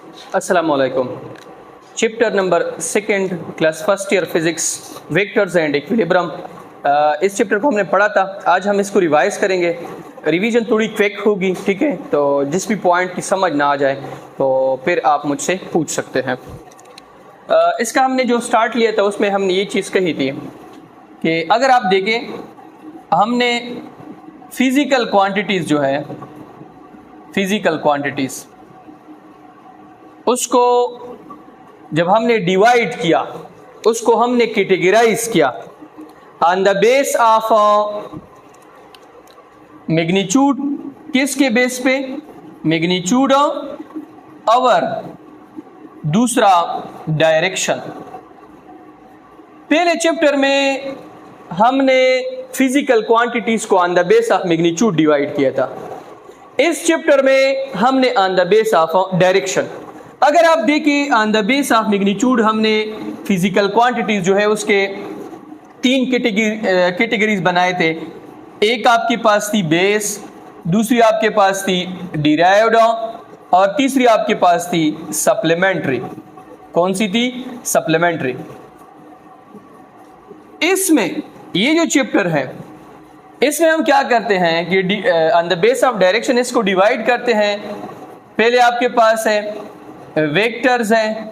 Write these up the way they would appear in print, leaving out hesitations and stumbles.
अस्सलाम वालेकुम। Chapter number second, class first year physics, vectors and equilibrium. इस chapter को हमने पढ़ा था, आज हम इसको रिवाइज करेंगे। रिवीजन थोड़ी क्विक होगी, ठीक है। तो जिस भी पॉइंट की समझ ना आ जाए तो फिर आप मुझसे पूछ सकते हैं। इसका हमने जो स्टार्ट लिया था उसमें हमने ये चीज़ कही थी कि अगर आप देखें, हमने फिज़िकल क्वांटिटीज़ जो है, फिज़िकल क्वांटिटीज़ उसको जब हमने डिवाइड किया, उसको हमने कैटेगराइज किया on the base of magnitude. किसके बेस पे? मैग्नीट्यूड और दूसरा डायरेक्शन। पहले चैप्टर में हमने फिजिकल क्वांटिटीज को on the base of magnitude divide किया था। इस चैप्टर में हमने on the base of direction. अगर आप देखें, on the base of magnitude हमने फिजिकल क्वांटिटीज जो है उसके तीन कैटेगरीज बनाए थे। एक आपके पास थी बेस, दूसरी आपके पास थी डिराइव्ड और तीसरी आपके पास थी सप्लीमेंट्री। कौन सी थी? सप्लीमेंट्री। इसमें ये जो चैप्टर है इसमें हम क्या करते हैं कि on the base of direction इसको डिवाइड करते हैं। पहले आपके पास है वेक्टर्स हैं,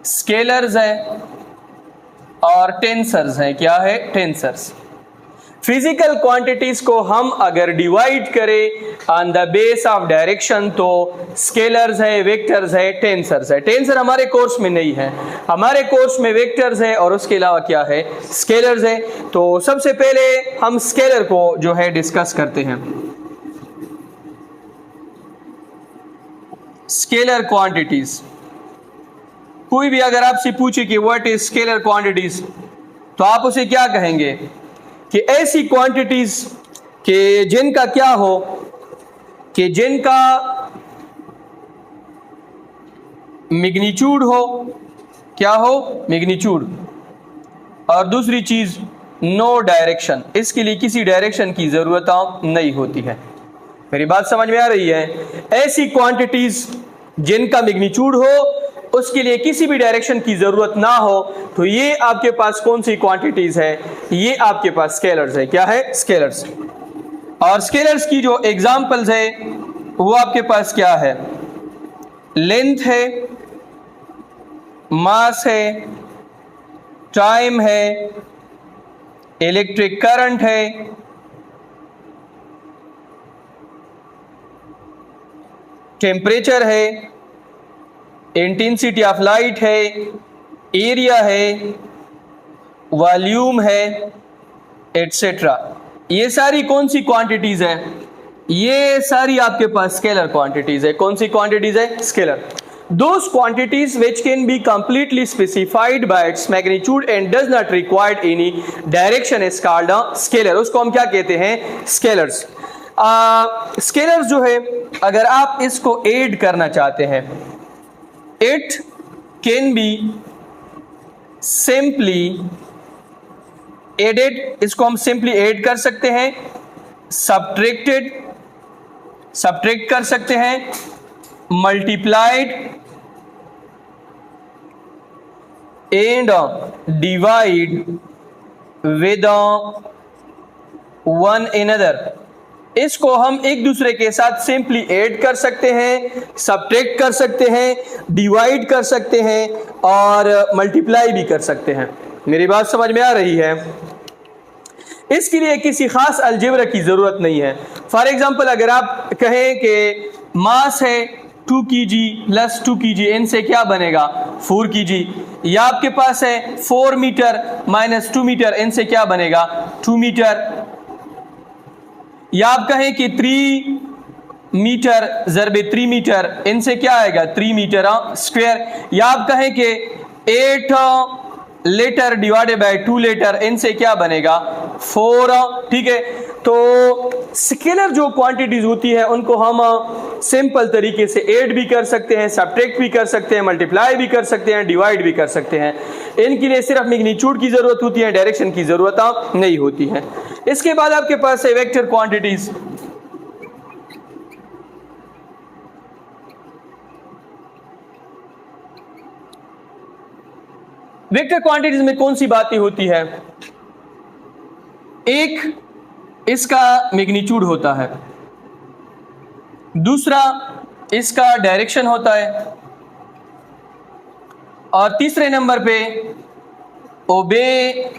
स्केलर्स हैं और टेंसर्स हैं। क्या है? टेंसर्स। फिजिकल क्वांटिटीज को हम अगर डिवाइड करें on the base of direction तो स्केलर्स है, वेक्टर्स है, टेंसर्स है। टेंसर हमारे कोर्स में नहीं है, हमारे कोर्स में वेक्टर्स है और उसके अलावा क्या है? स्केलर्स है। तो सबसे पहले हम स्केलर को जो है डिस्कस करते हैं। Scalar quantities. कोई भी अगर आपसे पूछे कि व्हाट इज स्केलर क्वांटिटीज तो आप उसे क्या कहेंगे कि ऐसी क्वांटिटीज के जिनका क्या हो, कि जिनका मैग्नीट्यूड हो। क्या हो? मैग्नीट्यूड। और दूसरी चीज नो डायरेक्शन, इसके लिए किसी डायरेक्शन की जरूरत नहीं होती है। मेरी बात समझ में आ रही है? ऐसी क्वांटिटीज जिनका मैग्नीट्यूड हो, उसके लिए किसी भी डायरेक्शन की जरूरत ना हो, तो ये आपके पास कौन सी क्वांटिटीज है? ये आपके पास स्केलर्स है। क्या है? स्केलर्स। और स्केलर्स की जो एग्जांपल्स है वो आपके पास क्या है? लेंथ है, मास है, टाइम है, इलेक्ट्रिक करंट है, टेम्परेचर है, इंटेंसिटी ऑफ लाइट है, एरिया है, वॉल्यूम है, एटसेट्रा। ये सारी कौन सी क्वांटिटीज है? ये सारी आपके पास स्केलर क्वांटिटीज है। कौन सी क्वांटिटीज है? Scalar. Those quantities which can be completely specified by its magnitude and does not require any direction is called a scalar। उसको हम क्या कहते हैं? स्केलर्स। स्केलर्स जो है, अगर आप इसको ऐड करना चाहते हैं, it can be simply added. इसको हम सिंपली ऐड कर सकते हैं, सब्ट्रैक्टेड, सब्ट्रैक्ट कर सकते हैं, multiplied and divide with one another. इसको हम एक दूसरे के साथ सिंपली ऐड कर सकते हैं, सब्ट्रैक्ट कर सकते हैं, डिवाइड कर सकते हैं और मल्टीप्लाई भी कर सकते हैं। मेरी बात समझ में आ रही है? इसके लिए किसी खास अलजेब्रा की जरूरत नहीं है। फॉर एग्जांपल, अगर आप कहें कि मास है 2 kg प्लस 2 kg, इनसे क्या बनेगा? 4 kg। या आपके पास है 4 मीटर माइनस 2 मीटर, इनसे क्या बनेगा? 2 मीटर। या आप कहें कि 3 मीटर ज़रबे 3 मीटर, इनसे क्या आएगा? 3 मीटर स्क्वायर। या आप कहें कि 8 लीटर डिवाइडेड बाय 2 लीटर, इनसे क्या बनेगा? 4। ठीक है। तो स्केलर जो क्वांटिटीज होती है उनको हम सिंपल तरीके से ऐड भी कर सकते हैं, सब्ट्रैक्ट भी कर सकते हैं, मल्टीप्लाई भी कर सकते हैं, डिवाइड भी कर सकते हैं। इनके लिए सिर्फ मैग्नीट्यूड की जरूरत होती है, डायरेक्शन की जरूरत नहीं होती है। इसके बाद आपके पास है वेक्टर क्वांटिटीज। वेक्टर क्वांटिटीज में कौन सी बातें होती है? एक इसका मैग्नीट्यूड होता है, दूसरा इसका डायरेक्शन होता है, और तीसरे नंबर पे ओबे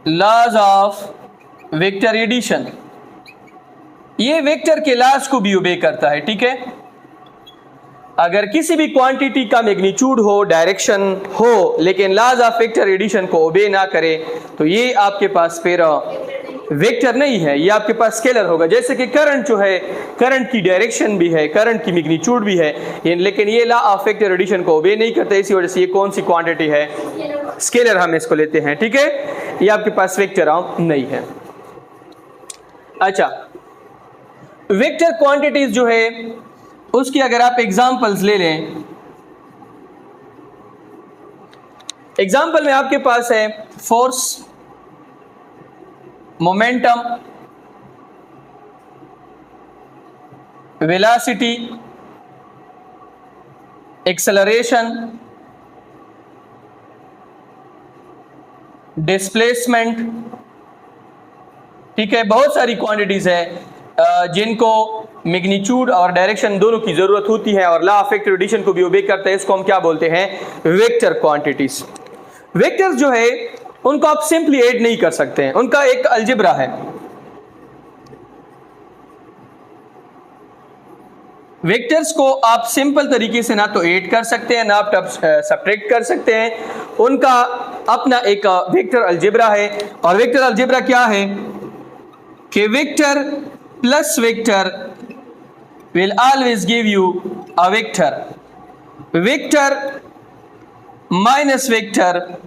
लॉज ऑफ वेक्टर एडिशन। ये वेक्टर के लॉज को भी ओबे करता है, ठीक है। अगर किसी भी क्वांटिटी का मैग्नीट्यूड हो, डायरेक्शन हो, लेकिन लॉज ऑफ वेक्टर एडिशन को ओबे ना करे, तो ये आपके पास फिर वेक्टर नहीं है, ये आपके पास स्केलर होगा। जैसे कि करंट जो है, करंट की डायरेक्शन भी है, करंट की मैग्नीट्यूड भी है, लेकिन ये लॉ ऑफ वेक्टर एडिशन को ओबे नहीं करता, इसी वजह से ये कौन सी क्वांटिटी है? स्केलर हम इसको लेते हैं, ठीक है। ये आपके पास वेक्टर नहीं है। अच्छा, वेक्टर क्वांटिटीज जो है उसकी अगर आप एग्जांपल्स ले लें, एग्जांपल में आपके पास है force, momentum, velocity, acceleration, displacement, ठीक है। बहुत सारी क्वांटिटीज है जिनको मैग्नीट्यूड और डायरेक्शन दोनों की जरूरत होती है और लॉ ऑफ वेक्टर एडिशन को भी ओबे करता है। इसको हम क्या बोलते हैं? Vector quantities. वेक्टर्स जो है उनको आप सिंपली ऐड नहीं कर सकते हैं, उनका एक अलजेब्रा है। वेक्टर्स को आप सिंपल तरीके से ना तो ऐड कर सकते हैं, ना आप सब्ट्रैक्ट कर सकते हैं। उनका अपना एक वेक्टर अलजेब्रा है। और वेक्टर अलजेब्रा क्या है कि vector plus vector will always give you a vector. Vector minus vector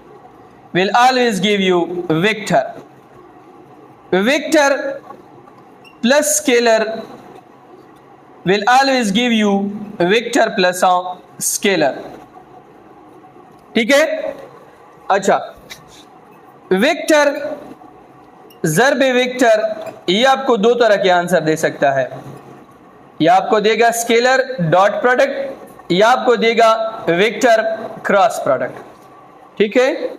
will always give you vector. Vector plus scalar will always give you vector plus scalar. ठीक है। अच्छा, vector ज़र्ब vector, ये आपको दो तरह के आंसर दे सकता है। या आपको देगा स्केलर डॉट प्रोडक्ट, या आपको देगा वेक्टर क्रॉस प्रोडक्ट, ठीक है।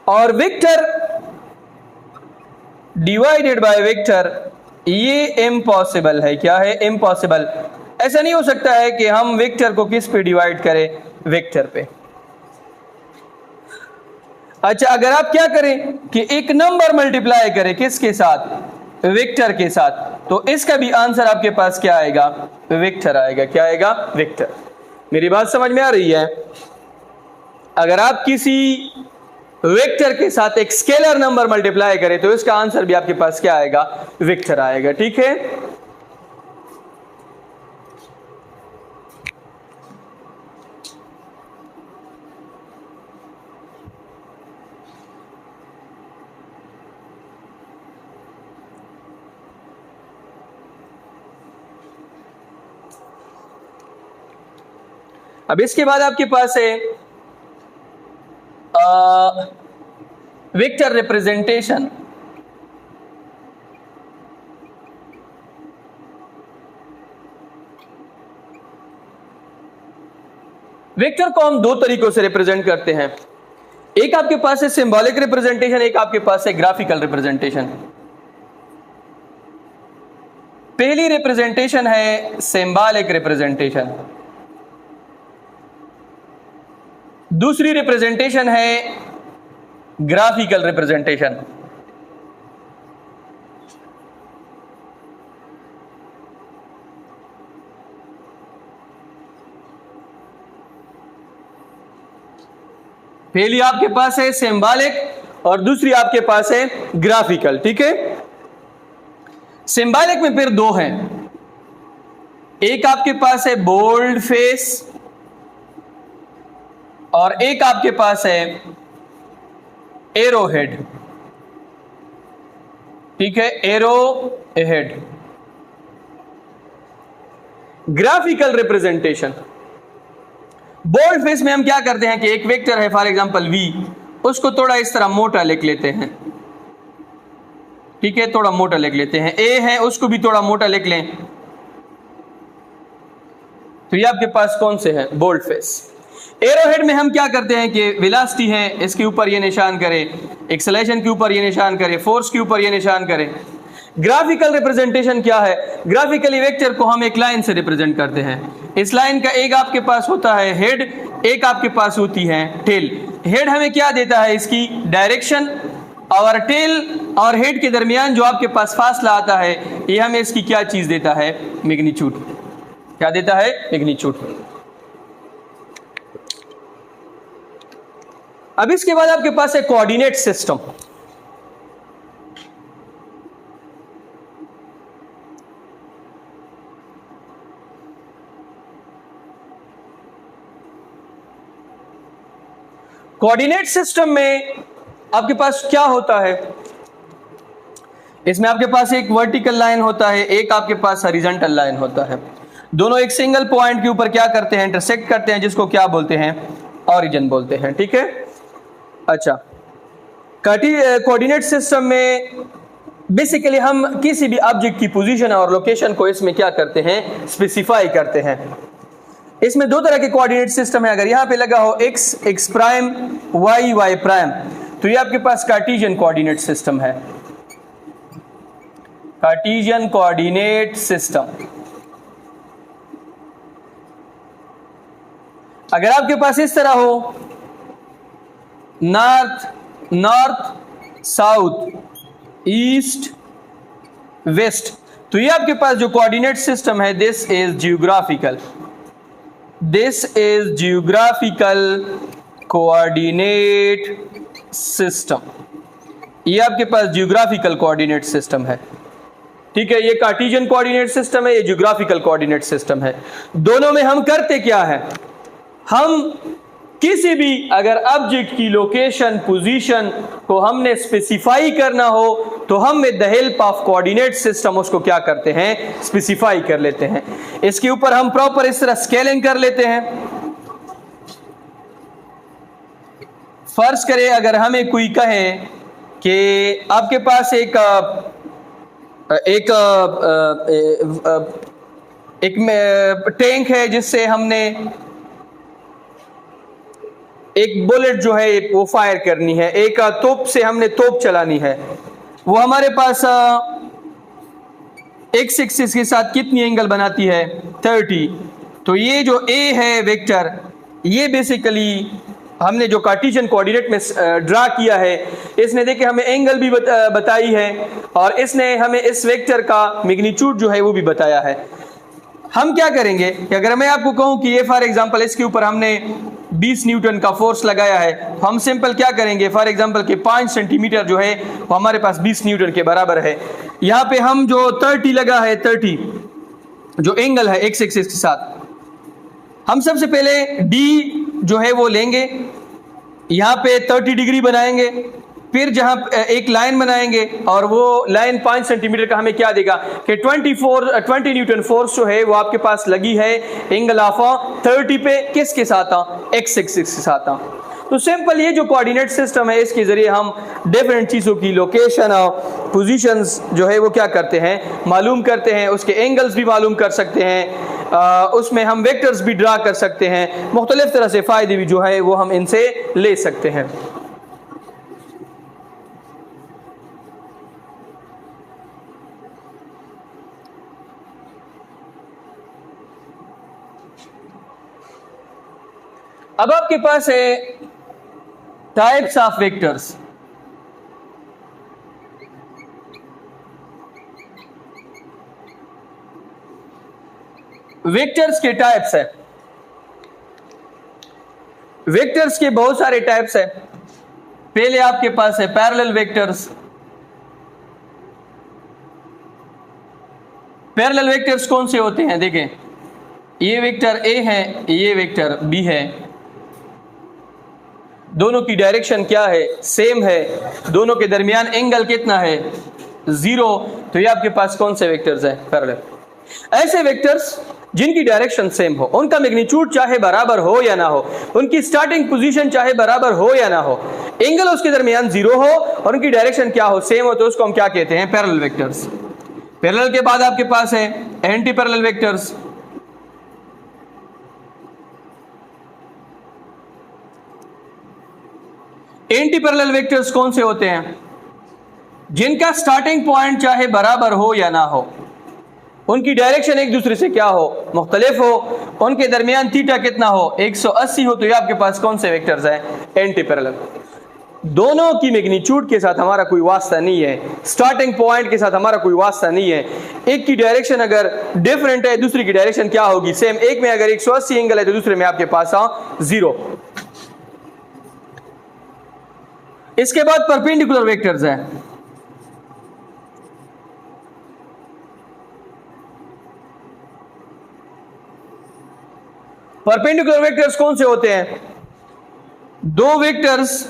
और वेक्टर डिवाइडेड बाय वेक्टर, ये इम्पॉसिबल है। क्या है? इम्पॉसिबल। ऐसा नहीं हो सकता है कि हम वेक्टर को किस पे डिवाइड करें? वेक्टर पे। अच्छा, अगर आप क्या करें कि एक नंबर मल्टीप्लाई करें किसके साथ? वेक्टर के साथ, तो इसका भी आंसर आपके पास क्या आएगा? वेक्टर आएगा। क्या आएगा? वेक्टर। मेरी बात समझ में आ रही है? अगर आप किसी वेक्टर के साथ एक स्केलर नंबर मल्टीप्लाई करें तो इसका आंसर भी आपके पास क्या आएगा? वेक्टर आएगा, ठीक है। अब इसके बाद आपके पास है वेक्टर रिप्रेजेंटेशन। वेक्टर को हम दो तरीकों से रिप्रेजेंट करते हैं। एक आपके पास है सिंबॉलिक रिप्रेजेंटेशन, एक आपके पास है ग्राफिकल रिप्रेजेंटेशन। पहली रिप्रेजेंटेशन है सिंबॉलिक रिप्रेजेंटेशन, दूसरी रिप्रेजेंटेशन है ग्राफिकल रिप्रेजेंटेशन। पहली आपके पास है सिंबॉलिक और दूसरी आपके पास है ग्राफिकल, ठीक है। सिंबॉलिक में फिर दो हैं, एक आपके पास है बोल्ड फेस और एक आपके पास है एरो हेड, ठीक है, arrow head. Graphical representation, bold face में हम क्या करते हैं कि एक वेक्टर है फॉर एग्जांपल v, उसको थोड़ा इस तरह मोटा लिख लेते हैं, ठीक है, थोड़ा मोटा लिख लेते हैं। a है उसको भी थोड़ा मोटा लिख लें, तो ये आपके पास कौन से हैं? Bold face. एरोहेड में हम क्या करते हैं कि वेलोसिटी है, इसके ऊपर ये निशान करें, एक्सेलरेशन के ऊपर ये निशान करें, फोर्स के ऊपर ये निशान करें। ग्राफिकल रिप्रेजेंटेशन क्या है? ग्राफिकली वेक्टर को हम एक लाइन से रिप्रेजेंट करते हैं। इस लाइन का एक आपके पास होता है हेड, एक आपके पास होती है टेल। हेड हमें क्या देता है? इसकी डायरेक्शन, और टेल और हेड के दरमियान जो आपके पास फासला आता है, ये हमें इसकी क्या चीज देता है? मैग्नीट्यूड। क्या देता है? मैग्नीट्यूड। अब इसके बाद आपके पास है कोऑर्डिनेट सिस्टम। कोऑर्डिनेट सिस्टम में आपके पास क्या होता है? इसमें आपके पास एक वर्टिकल लाइन होता है, एक आपके पास हॉरिजॉन्टल लाइन होता है। दोनों एक सिंगल पॉइंट के ऊपर क्या करते हैं? इंटरसेक्ट करते हैं, जिसको क्या बोलते हैं? ऑरिजिन बोलते हैं। ठीक है। अच्छा, कोऑर्डिनेट सिस्टम में बेसिकली हम किसी भी ऑब्जेक्ट की पोजीशन और लोकेशन को इसमें क्या करते हैं? स्पेसिफाई करते हैं। इसमें दो तरह के कोऑर्डिनेट सिस्टम है। अगर यहां पे लगा हो x प्राइम, y प्राइम, तो ये आपके पास कार्टेशियन कोऑर्डिनेट सिस्टम है। Cartesian coordinate system. अगर आपके पास इस तरह हो, नॉर्थ साउथ ईस्ट वेस्ट, तो ये आपके पास जो कोऑर्डिनेट सिस्टम है, this is geographical coordinate system. ये आपके पास जियोग्राफिकल कोऑर्डिनेट सिस्टम है। ठीक है, ये कार्टेशियन कोऑर्डिनेट सिस्टम है, ये जियोग्राफिकल कोऑर्डिनेट सिस्टम है। दोनों में हम करते क्या है? हम किसी भी अगर ऑब्जेक्ट की लोकेशन, पोजीशन को हमने स्पेसिफाई करना हो, तो हम with the help of coordinate system उसको क्या करते हैं? स्पेसिफाई कर लेते हैं। इसके ऊपर हम प्रॉपर इस तरह स्केलिंग कर लेते हैं। फर्ज करें अगर हमें कोई कहे कि आपके पास एक टैंक है, जिससे हमने एक बुलेट जो है वो फायर करनी है, एक तोप से हमने तोप चलानी है। वो हमारे पास एक्स एक्सिस के साथ कितनी एंगल बनाती है? 30। तो ये जो ए है वेक्टर, ये बेसिकली हमने जो कार्टेशियन कोऑर्डिनेट में ड्रा किया है, इसने देखिए हमें एंगल भी बताई है, और इसने हमें इस वेक्टर का मैग्नीट्यूड जो है वो भी बताया है। हम क्या करेंगे कि अगर मैं आपको कहूं कि ये फॉर एग्जांपल इसके ऊपर हमने 20 न्यूटन का फोर्स लगाया है, तो हम सिंपल क्या करेंगे? फॉर एग्जांपल कि 5 सेंटीमीटर जो है वो हमारे पास 20 न्यूटन के बराबर है। यहाँ पे हम जो 30 लगा है, 30 जो एंगल है एक्स एक्सिस के साथ, हम सबसे पहले डी जो है वो लेंगे, यहाँ पे 30 डिग्री बनाएंगे, फिर जहां एक लाइन बनाएंगे, और वो लाइन 5 सेंटीमीटर का हमें क्या देगा कि 20 न्यूटन फोर्स जो है वो आपके पास लगी है एंगल ऑफ 30 पे, किसके साथ? एक्स एक्सिस के साथ। तो सिंपल ये जो कोऑर्डिनेट सिस्टम है, इसके जरिए हम डिफरेंट चीज़ों की लोकेशन और पोजीशंस जो है वो क्या करते हैं? मालूम करते हैं। उसके एंगल्स भी मालूम कर सकते हैं, उसमें हम वेक्टर्स भी ड्रा कर सकते हैं। मुख्तलिफ तरह से फ़ायदे भी जो है वो हम इनसे ले सकते हैं। अब आपके पास है टाइप्स ऑफ वेक्टर्स। वेक्टर्स के टाइप्स है। वेक्टर्स के बहुत सारे टाइप्स है। पहले आपके पास है पैरेलल वेक्टर्स। पैरेलल वेक्टर्स कौन से होते हैं? देखें, ये वेक्टर ए है, ये वेक्टर बी है, दोनों की डायरेक्शन क्या है? सेम है। दोनों के दरमियान एंगल कितना है? 0। तो ये आपके पास कौन से वेक्टर्स हैं? पैरेलल। ऐसे वेक्टर्स जिनकी डायरेक्शन सेम हो, उनका मैग्नीट्यूड चाहे बराबर हो या ना हो, उनकी स्टार्टिंग पोजीशन चाहे बराबर हो या ना हो, एंगल उसके दरमियान 0 हो और उनकी डायरेक्शन क्या हो? सेम हो, तो उसको हम क्या कहते हैं? Parallel vectors. पैरेलल के बाद आपके पास है anti parallel vectors. Anti parallel vectors कौन से होते हैं? जिनका स्टार्टिंग पॉइंट चाहे बराबर हो या ना हो, उनकी डायरेक्शन एक दूसरे से क्या हो, मुख्तलिफ हो, उनके दरमियान थीटा कितना हो, 180 हो, तो ये आपके पास कौन से वेक्टर्स हैं? Anti parallel. दोनों की मैग्नीट्यूड के साथ हमारा कोई वास्ता नहीं है, स्टार्टिंग पॉइंट के साथ हमारा कोई वास्ता नहीं है। एक की डायरेक्शन अगर डिफरेंट है, दूसरी की डायरेक्शन क्या होगी? सेम। एक में अगर 180 एंगल है तो दूसरे में आपके पास 0। इसके बाद परपेंडिकुलर वेक्टर्स है। परपेंडिकुलर वेक्टर्स कौन से होते हैं? दो वेक्टर्स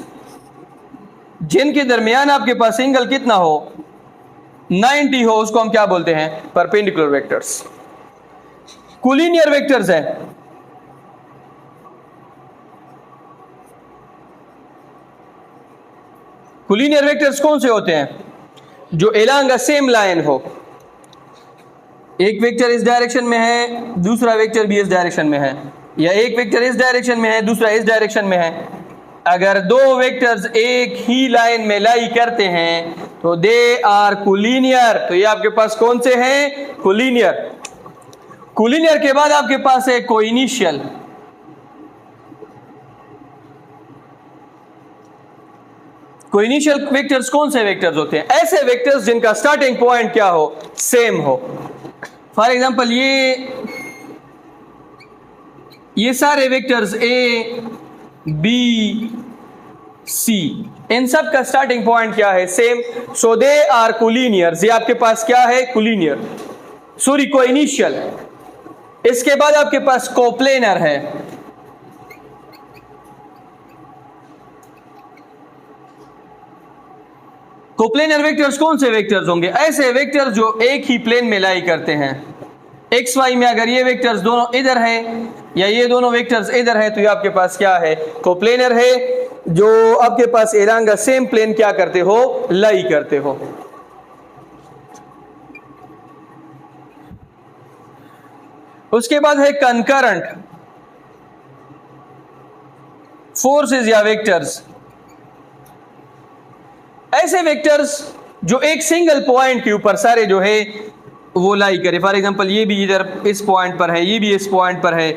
जिनके दरमियान आपके पास एंगल कितना हो, 90 हो, उसको हम क्या बोलते हैं? Perpendicular vectors. कोलिनियर वेक्टर्स है। कोलिनियर वेक्टर्स कौन से होते हैं? जो एलॉन्ग अ सेम लाइन हो। एक वेक्टर इस डायरेक्शन में है, दूसरा वेक्टर भी इस डायरेक्शन में है, या एक वेक्टर इस डायरेक्शन में है, दूसरा इस डायरेक्शन में है। अगर दो वेक्टर्स एक ही लाइन में लाई करते हैं तो दे आर कोलिनियर। तो ये आपके पास कौन से हैं? कोलिनियर। कोलिनियर के बाद आपके पास है कोइनिशियल। कोइनिशियल वेक्टर्स कौन से वेक्टर्स होते हैं? ऐसे वेक्टर्स जिनका स्टार्टिंग पॉइंट क्या हो, सेम हो। फॉर एग्जांपल ये सारे वेक्टर्स ए बी सी, इन सब का स्टार्टिंग पॉइंट क्या है? Same. So they are collinear. ये आपके पास क्या है? Collinear, sorry coinitial. इसके बाद आपके पास कोप्लेनर है। कोप्लेनर वेक्टर्स कौन से वेक्टर्स होंगे? ऐसे वेक्टर्स जो एक ही प्लेन में लाई करते हैं। एक्स वाई में अगर ये वेक्टर्स दोनों इधर हैं या ये दोनों वेक्टर्स इधर है तो ये आपके पास क्या है? कोप्लेनर है, जो आपके पास एलॉन्ग अ सेम प्लेन क्या करते हो? लाई करते हो। उसके बाद है कंकरंट फोर्सेस या वेक्टर्स। ऐसे वेक्टर्स जो एक सिंगल पॉइंट के ऊपर सारे जो है वो लाई करे। फॉर एग्जांपल ये भी इधर इस पॉइंट पर है, ये भी इस पॉइंट पर है,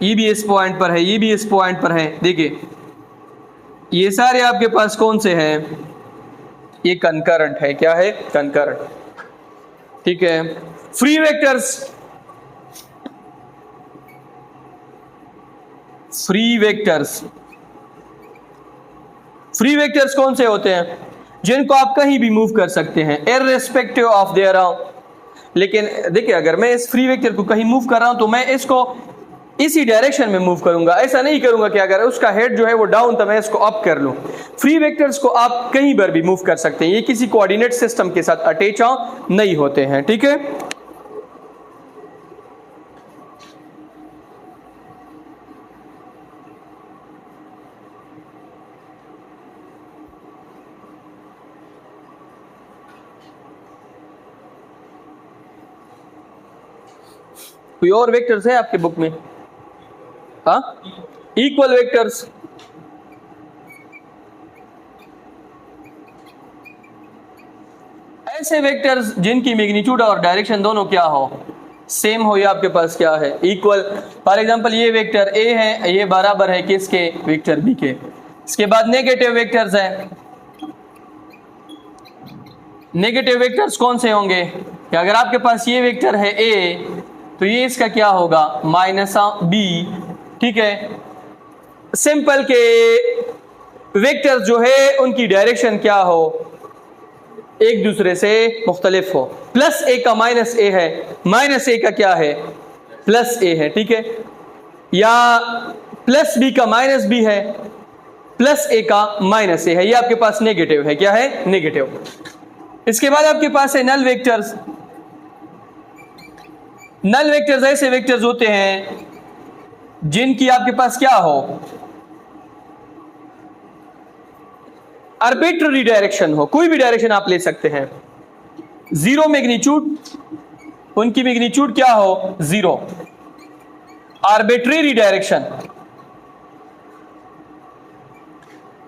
ये भी इस पॉइंट पर है, ये भी इस पॉइंट पर है। देखिए ये सारे आपके पास कौन से हैं? ये कंकरंट है। क्या है? कंकरंट। ठीक है। Free vectors, free vectors, free vectors कौन से होते हैं? जिनको आप कहीं भी मूव कर सकते हैं इररिस्पेक्टिव ऑफ देयर। लेकिन देखिए अगर मैं इस फ्री वेक्टर को कहीं मूव कर रहा हूं तो मैं इसको इसी डायरेक्शन में मूव करूंगा। ऐसा नहीं करूंगा कि अगर उसका हेड जो है वो डाउन तो मैं इसको अप कर लूं। फ्री वेक्टर्स को आप कहीं पर भी मूव कर सकते हैं, ये किसी कोऑर्डिनेट सिस्टम के साथ अटैच नहीं होते हैं। ठीक है। कोई और वेक्टर्स है आपके बुक में? हाँ, इक्वल वेक्टर्स। ऐसे वेक्टर्स जिनकी मैग्नीट्यूड और डायरेक्शन दोनों क्या हो? सेम हो। ये आपके पास क्या है? इक्वल। फॉर एग्जांपल ये वेक्टर ए है, ये बराबर है किसके? वेक्टर बी के। इसके बाद नेगेटिव वेक्टर्स हैं। नेगेटिव वेक्टर्स कौन से होंगे? कि अगर आपके पास ये वेक्टर है ए तो ये इसका क्या होगा? Minus B. ठीक है। सिंपल के वेक्टर्स जो है उनकी डायरेक्शन क्या हो? एक दूसरे से मुख्तलिफ हो। प्लस ए का माइनस ए है, माइनस ए का क्या है? प्लस ए है। ठीक है। या प्लस बी का माइनस बी है, प्लस ए का माइनस ए है। ये आपके पास नेगेटिव है। क्या है? नेगेटिव। इसके बाद आपके पास है नल वेक्टर्स। नल वेक्टर्स ऐसे वेक्टर्स होते हैं जिनकी आपके पास क्या हो? आर्बिट्ररी डायरेक्शन हो। कोई भी डायरेक्शन आप ले सकते हैं। जीरो मैग्नीट्यूड, उनकी मैग्नीट्यूड क्या हो? Zero. Arbitrary direction.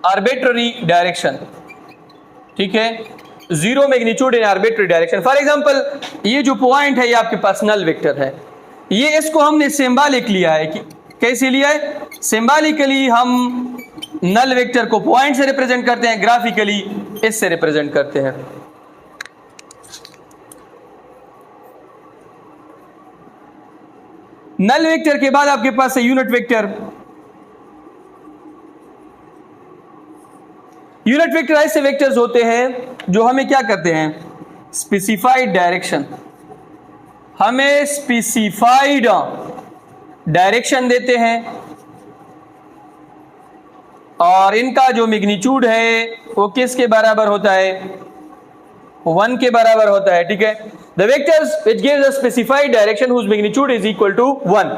Arbitrary direction, ठीक है, zero magnitude in arbitrary direction. For example ये जो पॉइंट है ये आपके पास नल वेक्टर है, ये इसको हमने सिंबॉलिक लिया है कि कैसे लिया है, सिंबॉलिकली हम नल वेक्टर को पॉइंट से रिप्रेजेंट करते हैं, ग्राफिकली इससे रिप्रेजेंट करते हैं। नल वेक्टर के बाद आपके पास है यूनिट वेक्टर। यूनिट वेक्टर ऐसे वेक्टर्स होते हैं जो हमें क्या करते हैं, स्पेसिफाइड डायरेक्शन, हमें स्पेसिफाइड डायरेक्शन देते हैं और इनका जो मैग्नीट्यूड है वो किसके बराबर होता है, 1 के बराबर होता है, ठीक है। The vectors which gives a specified direction whose magnitude is equal to 1।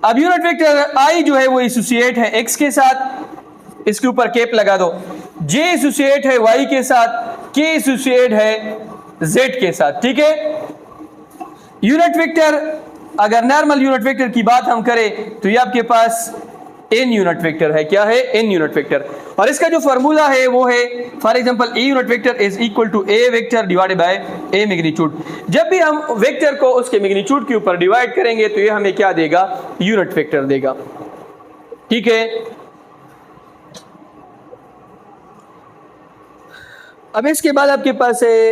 अब यूनिट वेक्टर आई जो है वो एसोसिएट है x के साथ, इसके ऊपर कैप लगा दो, j एसोसिएट है y के साथ, k एसोसिएट है z के साथ, ठीक है। यूनिट वेक्टर, अगर नॉर्मल यूनिट वेक्टर की बात हम करें तो ये आपके पास n यूनिट वेक्टर है, क्या है, n यूनिट वेक्टर, और इसका जो फॉर्मूला है वो है for example a unit vector is equal to a vector divided by a magnitude. जब भी हम वेक्टर को उसके मैग्नीट्यूड के ऊपर डिवाइड करेंगे तो ये हमें क्या देगा, यूनिट वेक्टर देगा, ठीक है। अब इसके बाद आपके पास है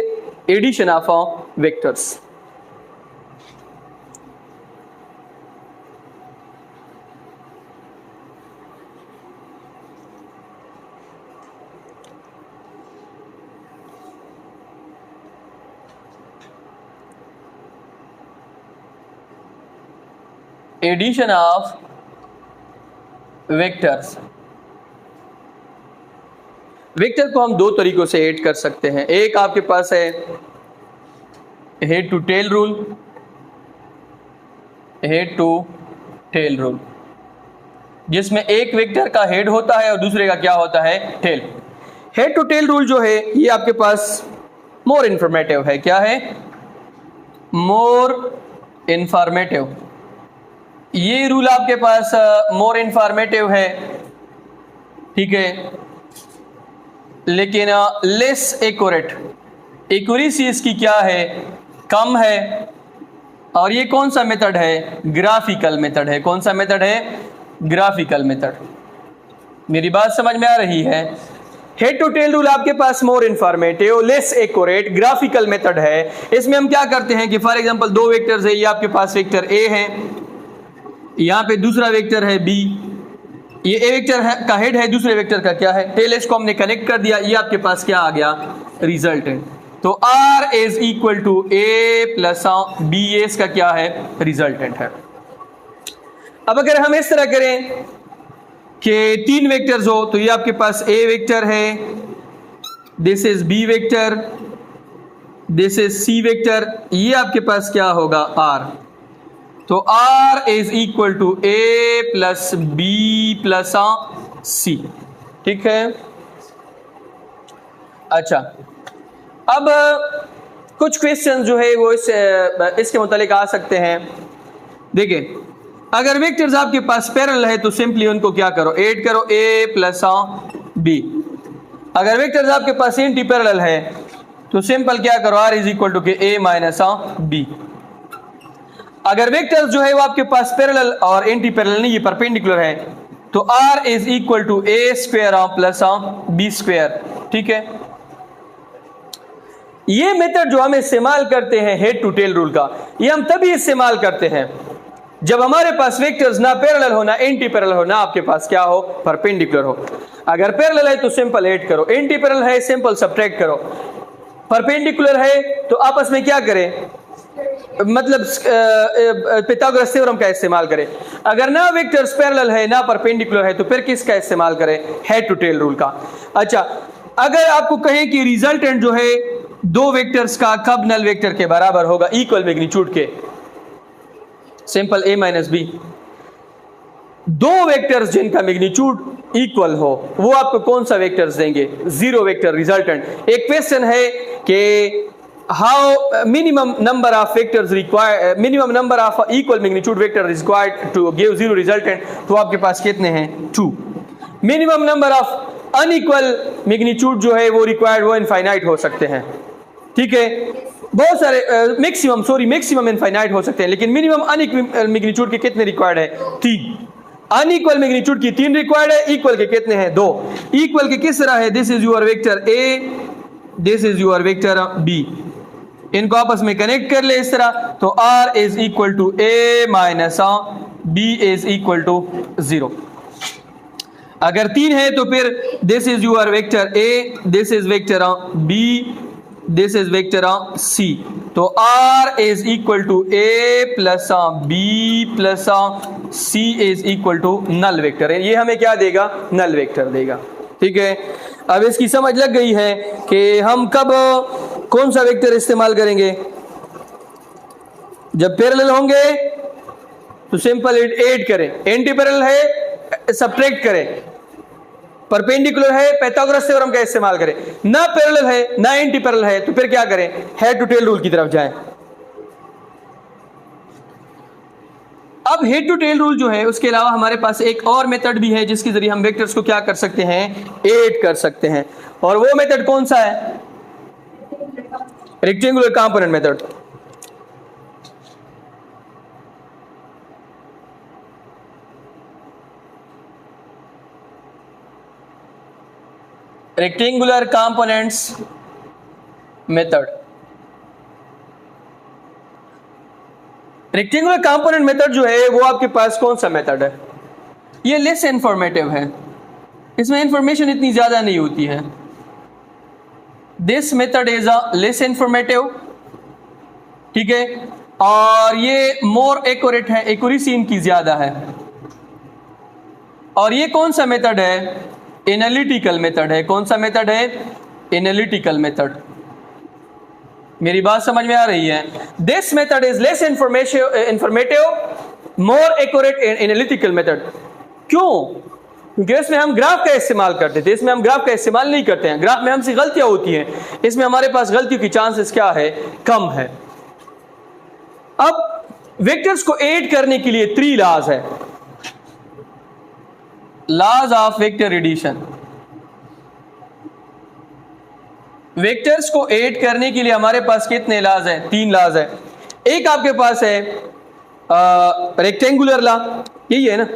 addition of vectors. Addition of vectors, vector को हम दो तरीकों से ऐड कर सकते हैं। एक आपके पास है head to tail rule, head to tail rule, जिसमें एक वेक्टर का हेड होता है और दूसरे का क्या होता है, tail. Head to tail rule जो है ये आपके पास मोर इंफॉर्मेटिव है, क्या है, मोर इंफॉर्मेटिव। ये रूल आपके पास मोर इंफॉर्मेटिव है, ठीक है, लेकिन लेस एक्यूरेट, एक्यूरेसी इसकी क्या है, कम है। और ये कौन सा मेथड है, ग्राफिकल मेथड है। कौन सा मेथड है, ग्राफिकल मेथड। मेरी बात समझ में आ रही है। हेड टू टेल रूल आपके पास more informative, less accurate, graphical method है। इसमें हम क्या करते हैं कि फॉर एग्जांपल दो वेक्टर्स है, ये आपके पास वेक्टर ए है, यहाँ पे दूसरा वेक्टर है बी, ये ए वेक्टर का हेड है, दूसरे वेक्टर का क्या है, टेल। इसको हमने कनेक्ट कर दिया, ये आपके पास क्या आ गया, रिजल्टेंट। तो R is equal to A plus B, ये इसका क्या है, रिजल्टेंट है। अब अगर हम इस तरह करें कि तीन वेक्टर्स हो तो ये आपके पास A वेक्टर है, this is B vector, this is C vector, ये आपके पास क्या होगा, R। तो R is equal to A plus B plus C, ठीक है। अच्छा, अब कुछ क्वेश्चन जो है वो इसके मुतालिक आ सकते हैं। देखिए, अगर वेक्टर्स आपके पास पैरेलल है तो सिंपली उनको क्या करो, ऐड करो, A प्लस B। अगर वेक्टर्स आपके पास एंटी पैरेलल है तो सिंपल क्या करो, R is equal to A minus B। अगर वेक्टर्स जो है वो आपके पास पैरेलल और एंटी पैरेलल नहीं, ये परपेंडिकुलर है, तो R is equal to A square plus B square, ठीक है। ये मेथड जो हम इस्तेमाल करते हैं हेड टू टेल रूल का, ये हम तभी इस्तेमाल करते हैं जब हमारे पास वेक्टर्स ना पैरेलल हो ना एंटी पैरेलल हो, ना आपके पास क्या हो, परपेंडिकुलर हो। अगर पैरेलल है तो सिंपल ऐड करो, एंटी पैरेलल है सिंपल सब्ट्रैक्ट करो, परपेंडिकुलर है तो आपस में क्या करें, मतलब पिथागोरस थ्योरम का इस्तेमाल करें। अगर ना वेक्टर्स पैरेलल है ना परपेंडिकुलर है तो फिर किसका इस्तेमाल करें, हेड टू टेल रूल का। अच्छा, अगर आपको कहें कि रिजल्टेंट जो है दो वेक्टर्स का कब नल वेक्टर के बराबर होगा, इक्वल मैग्नीट्यूड के, सिंपल A माइनस B। दो वेक्टर्स जिनका मैग्नीट्यूड इक्वल हो वो आपको कौन सा वेक्टर्स देंगे, जीरो वेक्टर रिजल्टेंट। एक क्वेश्चन है कि how minimum number of vectors required, minimum number of equal magnitude vector is required to give zero resultant, तो आपके पास कितने हैं, 2। minimum number of unequal magnitude जो है वो रिक्वायर्ड वो इनफाइनाइट हो सकते हैं, ठीक है। बहुत सारे मैक्सिमम इनफाइनाइट हो सकते हैं, लेकिन मिनिमम अनइक्वल मैग्नीट्यूड के कितने रिक्वायर्ड है? 3। अनइक्वल मैग्नीट्यूड की 3 रिक्वायर्ड है, इक्वल के कितने हैं? 2। इक्वल के किस तरह है? This is your vector A, this is your vector B, इनको आपस में कनेक्ट कर ले इस तरह, तो r is equal to a minus b is equal to 0। अगर 3 है तो फिर this is your vector a, this is vector b, this is vector c, तो r is equal to a plus b plus c is equal to null vector है। ये हमें क्या देगा? नल वेक्टर देगा, ठीक है। अब इसकी समझ लग गई है कि हम कब कौन सा वेक्टर इस्तेमाल करेंगे? जब पैरेलल होंगे तो सिंपल ऐड करें, एंटी पैरेलल है सब्ट्रैक्ट करें, परपेंडिकुलर है पाइथागोरस थ्योरम का इस्तेमाल करें, ना पैरेलल है ना एंटी पैरेलल है तो फिर क्या करें? हेड टू टेल रूल की तरफ जाएं। अब हेड टू टेल रूल जो है उसके अलावा हमारे पास एक और मेथड भी है जिसके जरिए हम वेक्टर्स को क्या कर सकते हैं? ऐड कर सकते हैं, और वो मेथड कौन सा है? Rectangular component method. Rectangular components method. Rectangular component method जो है वो आपके पास कौन सा मेथड है? ये लेस इंफॉर्मेटिव है, इसमें इंफॉर्मेशन इतनी ज्यादा नहीं होती है। This method is a less informative, ठीक है, और ये मोर एक्यूरेट है, एक्यूरेसी इनकी ज्यादा है। और ये कौन सा मेथड है? एनालिटिकल मेथड है। कौन सा मेथड है? Analytical method. मेरी बात समझ में आ रही है? This method is less informative, more accurate analytical method. क्यों? क्योंकि इसमें हम ग्राफ का इस्तेमाल करते थे, इसमें हम ग्राफ का इस्तेमाल नहीं करते हैं। ग्राफ में हमसे गलतियां होती हैं, इसमें हमारे पास गलतियों की चांसेस क्या है? कम है। अब वेक्टर्स को ऐड करने के लिए 3 लॉज है, laws of vector addition. Vectors को ऐड करने के लिए हमारे पास कितने लॉज हैं? 3 लॉज है। एक आपके पास है रेक्टेंगुलर लॉ, यही है ना।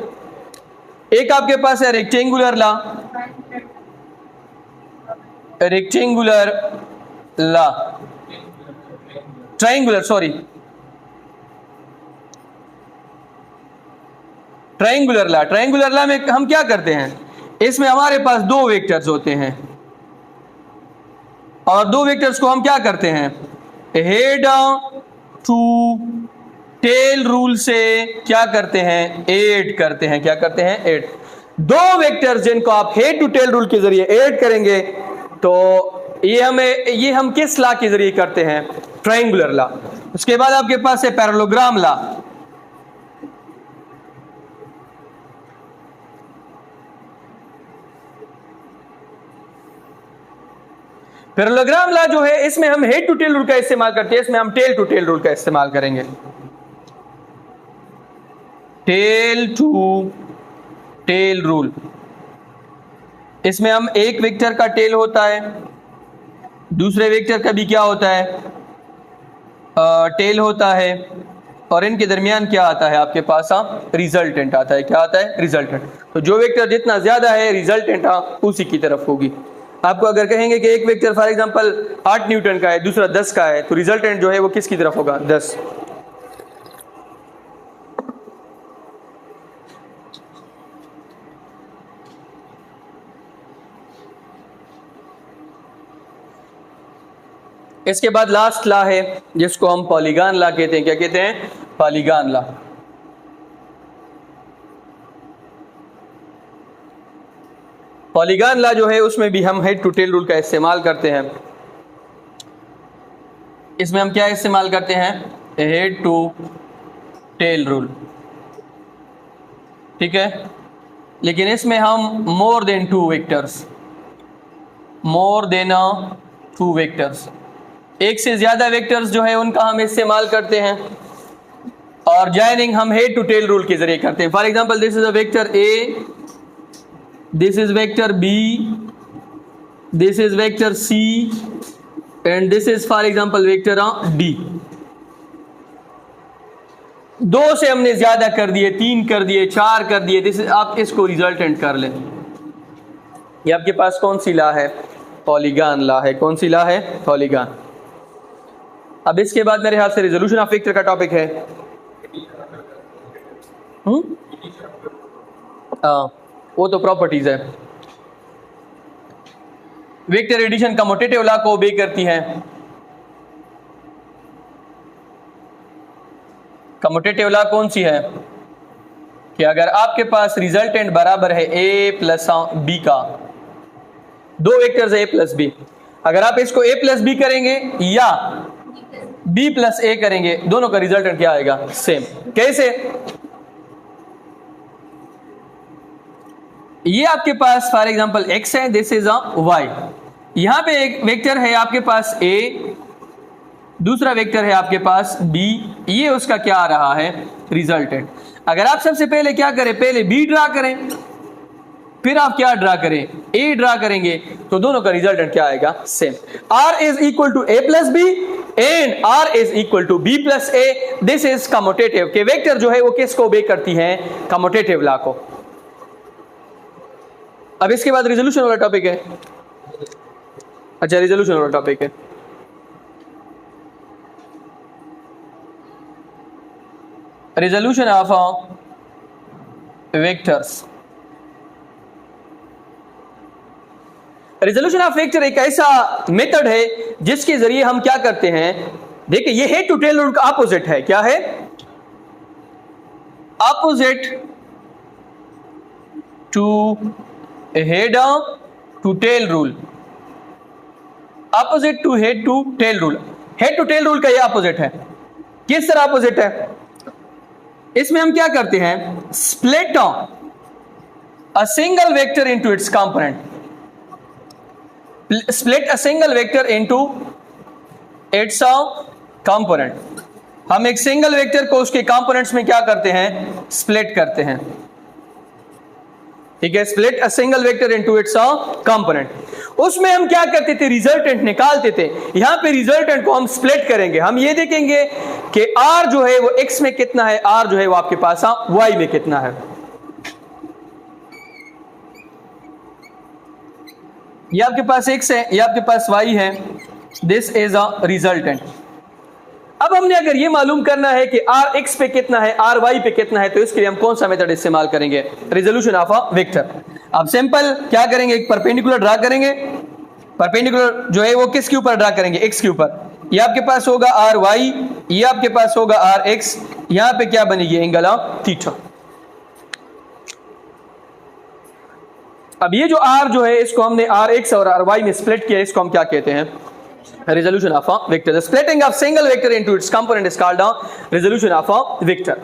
एक आपके पास है rectangular law, rectangular law, triangular law. Triangular law में हम क्या करते हैं? इसमें हमारे पास 2 वेक्टर्स होते हैं, और 2 वेक्टर्स को हम क्या करते हैं? हेड टू टेल रूल से क्या करते हैं? ऐड करते हैं। क्या करते हैं? ऐड। 2 वेक्टर्स जिनको आप हेड टू टेल रूल के जरिए ऐड करेंगे तो ये हम किस लॉ के जरिए करते हैं? Triangular law. उसके बाद आपके पास है पैरेललोग्राम लॉ। पैरेललोग्राम लॉ जो है इसमें हम हेड टू टेल रूल का इस्तेमाल करते हैं, इसमें हम टेल टू टेल रूल का इस्तेमाल करेंगे। टेल टू टेल रूल, इसमें हम एक वेक्टर का टेल होता है, दूसरे वेक्टर का भी क्या होता है? टेल होता है, और इनके दरमियान क्या आता है? आपके पास रिजल्टेंट आता है। क्या आता है? रिजल्टेंट। तो जो वेक्टर जितना ज्यादा है रिजल्टेंट उसी की तरफ होगी। आपको अगर कहेंगे कि एक वेक्टर फॉर एग्जांपल 8 न्यूटन का है, दूसरा 10 का है, तो रिजल्टेंट जो है वो किसकी तरफ होगा? 10। इसके बाद लास्ट लॉ है जिसको हम पॉलीगॉन लॉ कहते हैं। क्या कहते हैं? Polygon law. पॉलीगॉन लॉ जो है उसमें भी हम हेड टू टेल रूल का इस्तेमाल करते हैं। इसमें हम क्या इस्तेमाल करते हैं? हेड टू टेल रूल, ठीक है। लेकिन इसमें हम मोर देन 2 वेक्टर्स, एक से ज्यादा वेक्टर्स जो है उनका हम इस्तेमाल करते हैं, और जॉइनिंग हम हेड टू टेल रूल के जरिए करते हैं। For example this is a vector A, this is vector B, this is vector C and this is for example vector D। दो से हमने ज्यादा कर दिए, 3 कर दिए, 4 कर दिए, दिस आप इसको रिजल्टेंट कर लें। ये आपके पास कौन सी ला है? पॉलीगॉन ला है। कौन सी ला है? पॉलीगॉन। अब इसके बाद मेरे ख्याल से रिजोल्यूशन ऑफ वेक्टर का टॉपिक है। वो तो प्रॉपर्टीज है। वेक्टर एडिशन कम्यूटेटिव लॉ को ओबे करती है। कम्यूटेटिव लॉ कौन सी है? कि अगर आपके पास रिजल्टेंट बराबर है a प्लस b का, दो वेक्टर्स a प्लस b, अगर आप इसको a प्लस b करेंगे या b प्लस a करेंगे, दोनों का रिजल्टेंट क्या आएगा? सेम। कैसे? ये आपके पास फॉर एग्जांपल x है, दिस इज y। यहां पे एक वेक्टर है आपके पास a, दूसरा वेक्टर है आपके पास b, ये उसका क्या आ रहा है? रिजल्टेंट। अगर आप सबसे पहले क्या करें? पहले b ड्रा करें, फिर आप क्या ड्रा करें? a ड्रा करेंगे, तो दोनों का रिजल्टेंट क्या आएगा? Same. r is equal to a plus b and r is equal to b plus a। This is commutative. के वेक्टर जो है वो किसको ओबे करती है? कम्यूटेटिव लॉ को। अब इसके बाद रिजोल्यूशन वाला टॉपिक है। अच्छा, रिजोल्यूशन वाला टॉपिक है। Resolution of vectors. Resolution of vector एक ऐसा मेथड है जिसके जरिए हम क्या करते हैं? देखिए, ये हेड टू टेल रूल का ऑपोजिट है। क्या है? Opposite to head to tail rule. Opposite to head to tail rule. Head to tail rule का ये ऑपोजिट है। किस तरह ऑपोजिट है? इसमें हम क्या करते हैं? Split a single vector into its component. Split a single vector into its component. हम एक सिंगल वेक्टर को उसके कंपोनेंट्स में क्या करते हैं? स्प्लिट करते हैं। ठीक है, split a single vector into its component. उसमें हम क्या करते थे? रिजल्टेंट निकालते थे। यहां पे रिजल्टेंट को हम स्प्लिट करेंगे। हम ये देखेंगे कि r जो है वो x में कितना है, r जो है वो आपके पास y में कितना है। ये आपके पास x है, ये आपके पास y है। This is a resultant. अब हमने अगर ये मालूम करना है कि r x पे कितना है, r y पे कितना है, तो इसके लिए हम कौन सा मेथड इस्तेमाल करेंगे? Resolution of a vector. अब सिंपल क्या करेंगे? एक परपेंडिकुलर ड्रा करेंगे। परपेंडिकुलर जो है वो किसके ऊपर ड्रा करेंगे? x के ऊपर। ये आपके पास होगा r y, ये आपके पास होगा r x। यहां पे क्या बनेगी? Angle theta. अब ये जो r जो है इसको हमने r x और r y में स्प्लिट किया, इसको हम क्या कहते हैं? resolution of a vector. The splitting of single vector into its component is called a resolution of a vector.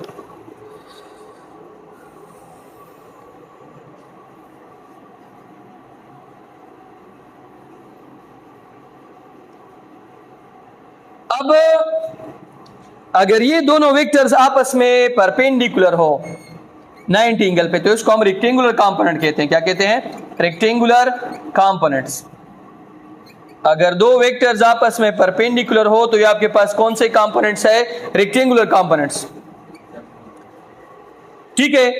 अब अगर ये दोनों वेक्टर्स आपस में परपेंडिकुलर हो 90 एंगल पे, तो इसको हम रेक्टेंगुलर कंपोनेंट कहते हैं। क्या कहते हैं? Rectangular components. अगर दो वेक्टर्स आपस में परपेंडिकुलर हो तो ये आपके पास कौन से कंपोनेंट्स है? Rectangular components. ठीक है।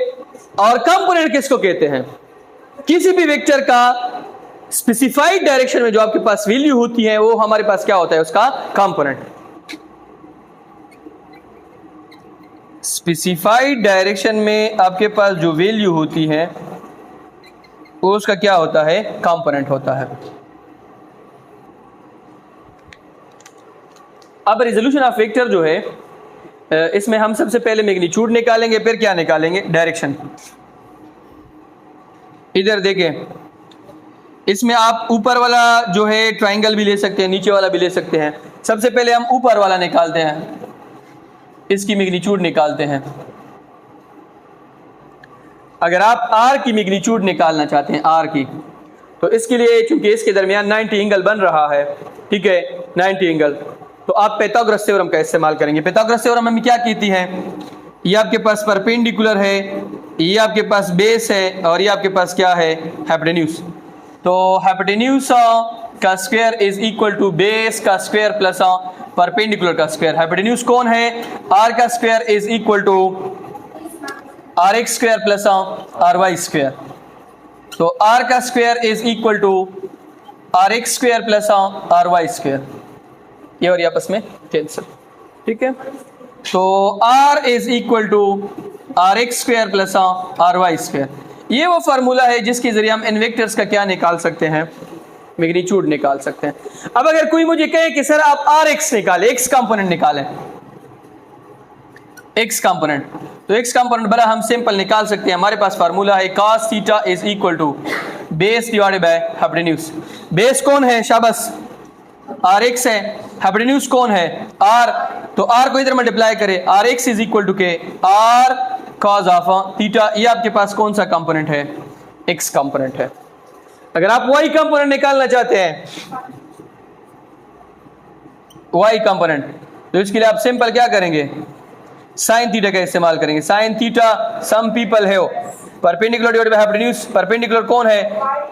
और कंपोनेंट किसको कहते हैं? किसी भी वेक्टर का स्पेसिफाइड डायरेक्शन में जो आपके पास वैल्यू होती है वो हमारे पास क्या होता है? उसका कंपोनेंट। स्पेसिफाइड डायरेक्शन में आपके पास जो वैल्यू होती है वो उसका क्या होता है? कंपोनेंट होता है। अब रेजोल्यूशन ऑफ वेक्टर जो है इसमें हम सबसे पहले मैग्नीट्यूड निकालेंगे, फिर क्या निकालेंगे? डायरेक्शन। इधर देखें, इसमें आप ऊपर वाला जो है ट्राइंगल भी ले सकते हैं, नीचे वाला भी ले सकते हैं। सबसे पहले हम ऊपर वाला निकालते हैं, इसकी मैग्नीट्यूड निकालते हैं। अगर आप r की मैग्नीट्यूड निकालना चाहते हैं, r की, तो इसके लिए चूंकि इसके दरमियान 90 एंगल बन रहा है, ठीक है, 90 एंगल, तो आप पाइथागोरस थ्योरम का इस्तेमाल करेंगे। पाइथागोरस थ्योरम में क्या कहती है? ये आपके पास परपेंडिकुलर है, ये आपके पास बेस है और ये आपके पास क्या है? हाइपोटेन्यूज। तो हाइपोटेन्यूज का square is equal to base का स्क्वायर प्लस परपेंडिकुलर का स्क्वायर। हाइपोटेन्यूज कौन है? आर का square is equal to R X square plus R Y square. तो आर का square is equal to R X square plus R Y square, ये और ये आपस में कैंसिल, ठीक है। तो R is equal to R X square plus R Y square, ये वो फार्मूला है जिसके जरिए हम इन वेक्टर्स का क्या निकाल सकते हैं, मैग्नीट्यूड निकाल सकते हैं। अब अगर कोई मुझे कहे कि सर आप आर एक्स निकाले, एक्स कंपोनेंट निकालें, एक्स कंपोनेंट, तो एक्स कंपोनेंट बड़ा हम सिंपल निकाल सकते हैं। हमारे पास फार्मूला है cos theta is equal to base divided by hypotenuse. Base कौन है? शाबाश, आर एक्स है। हाइपोटेन्यूज कौन है? आर, तो आर को इधर मल्टीप्लाई करें, R X is equal to के आर cos ऑफ थीटा। ये आपके पास कौन सा कंपोनेंट है? एक्स कंपोनेंट है। अगर आप वाई कंपोनेंट निकालना चाहते हैं, वाई कंपोनेंट, तो इसके लिए आप सिंपल क्या करेंगे? साइन थीटा का इस्तेमाल करेंगे। साइन थीटा सम पीपल है perpendicular divided by hypotenuse. Perpendicular कौन है?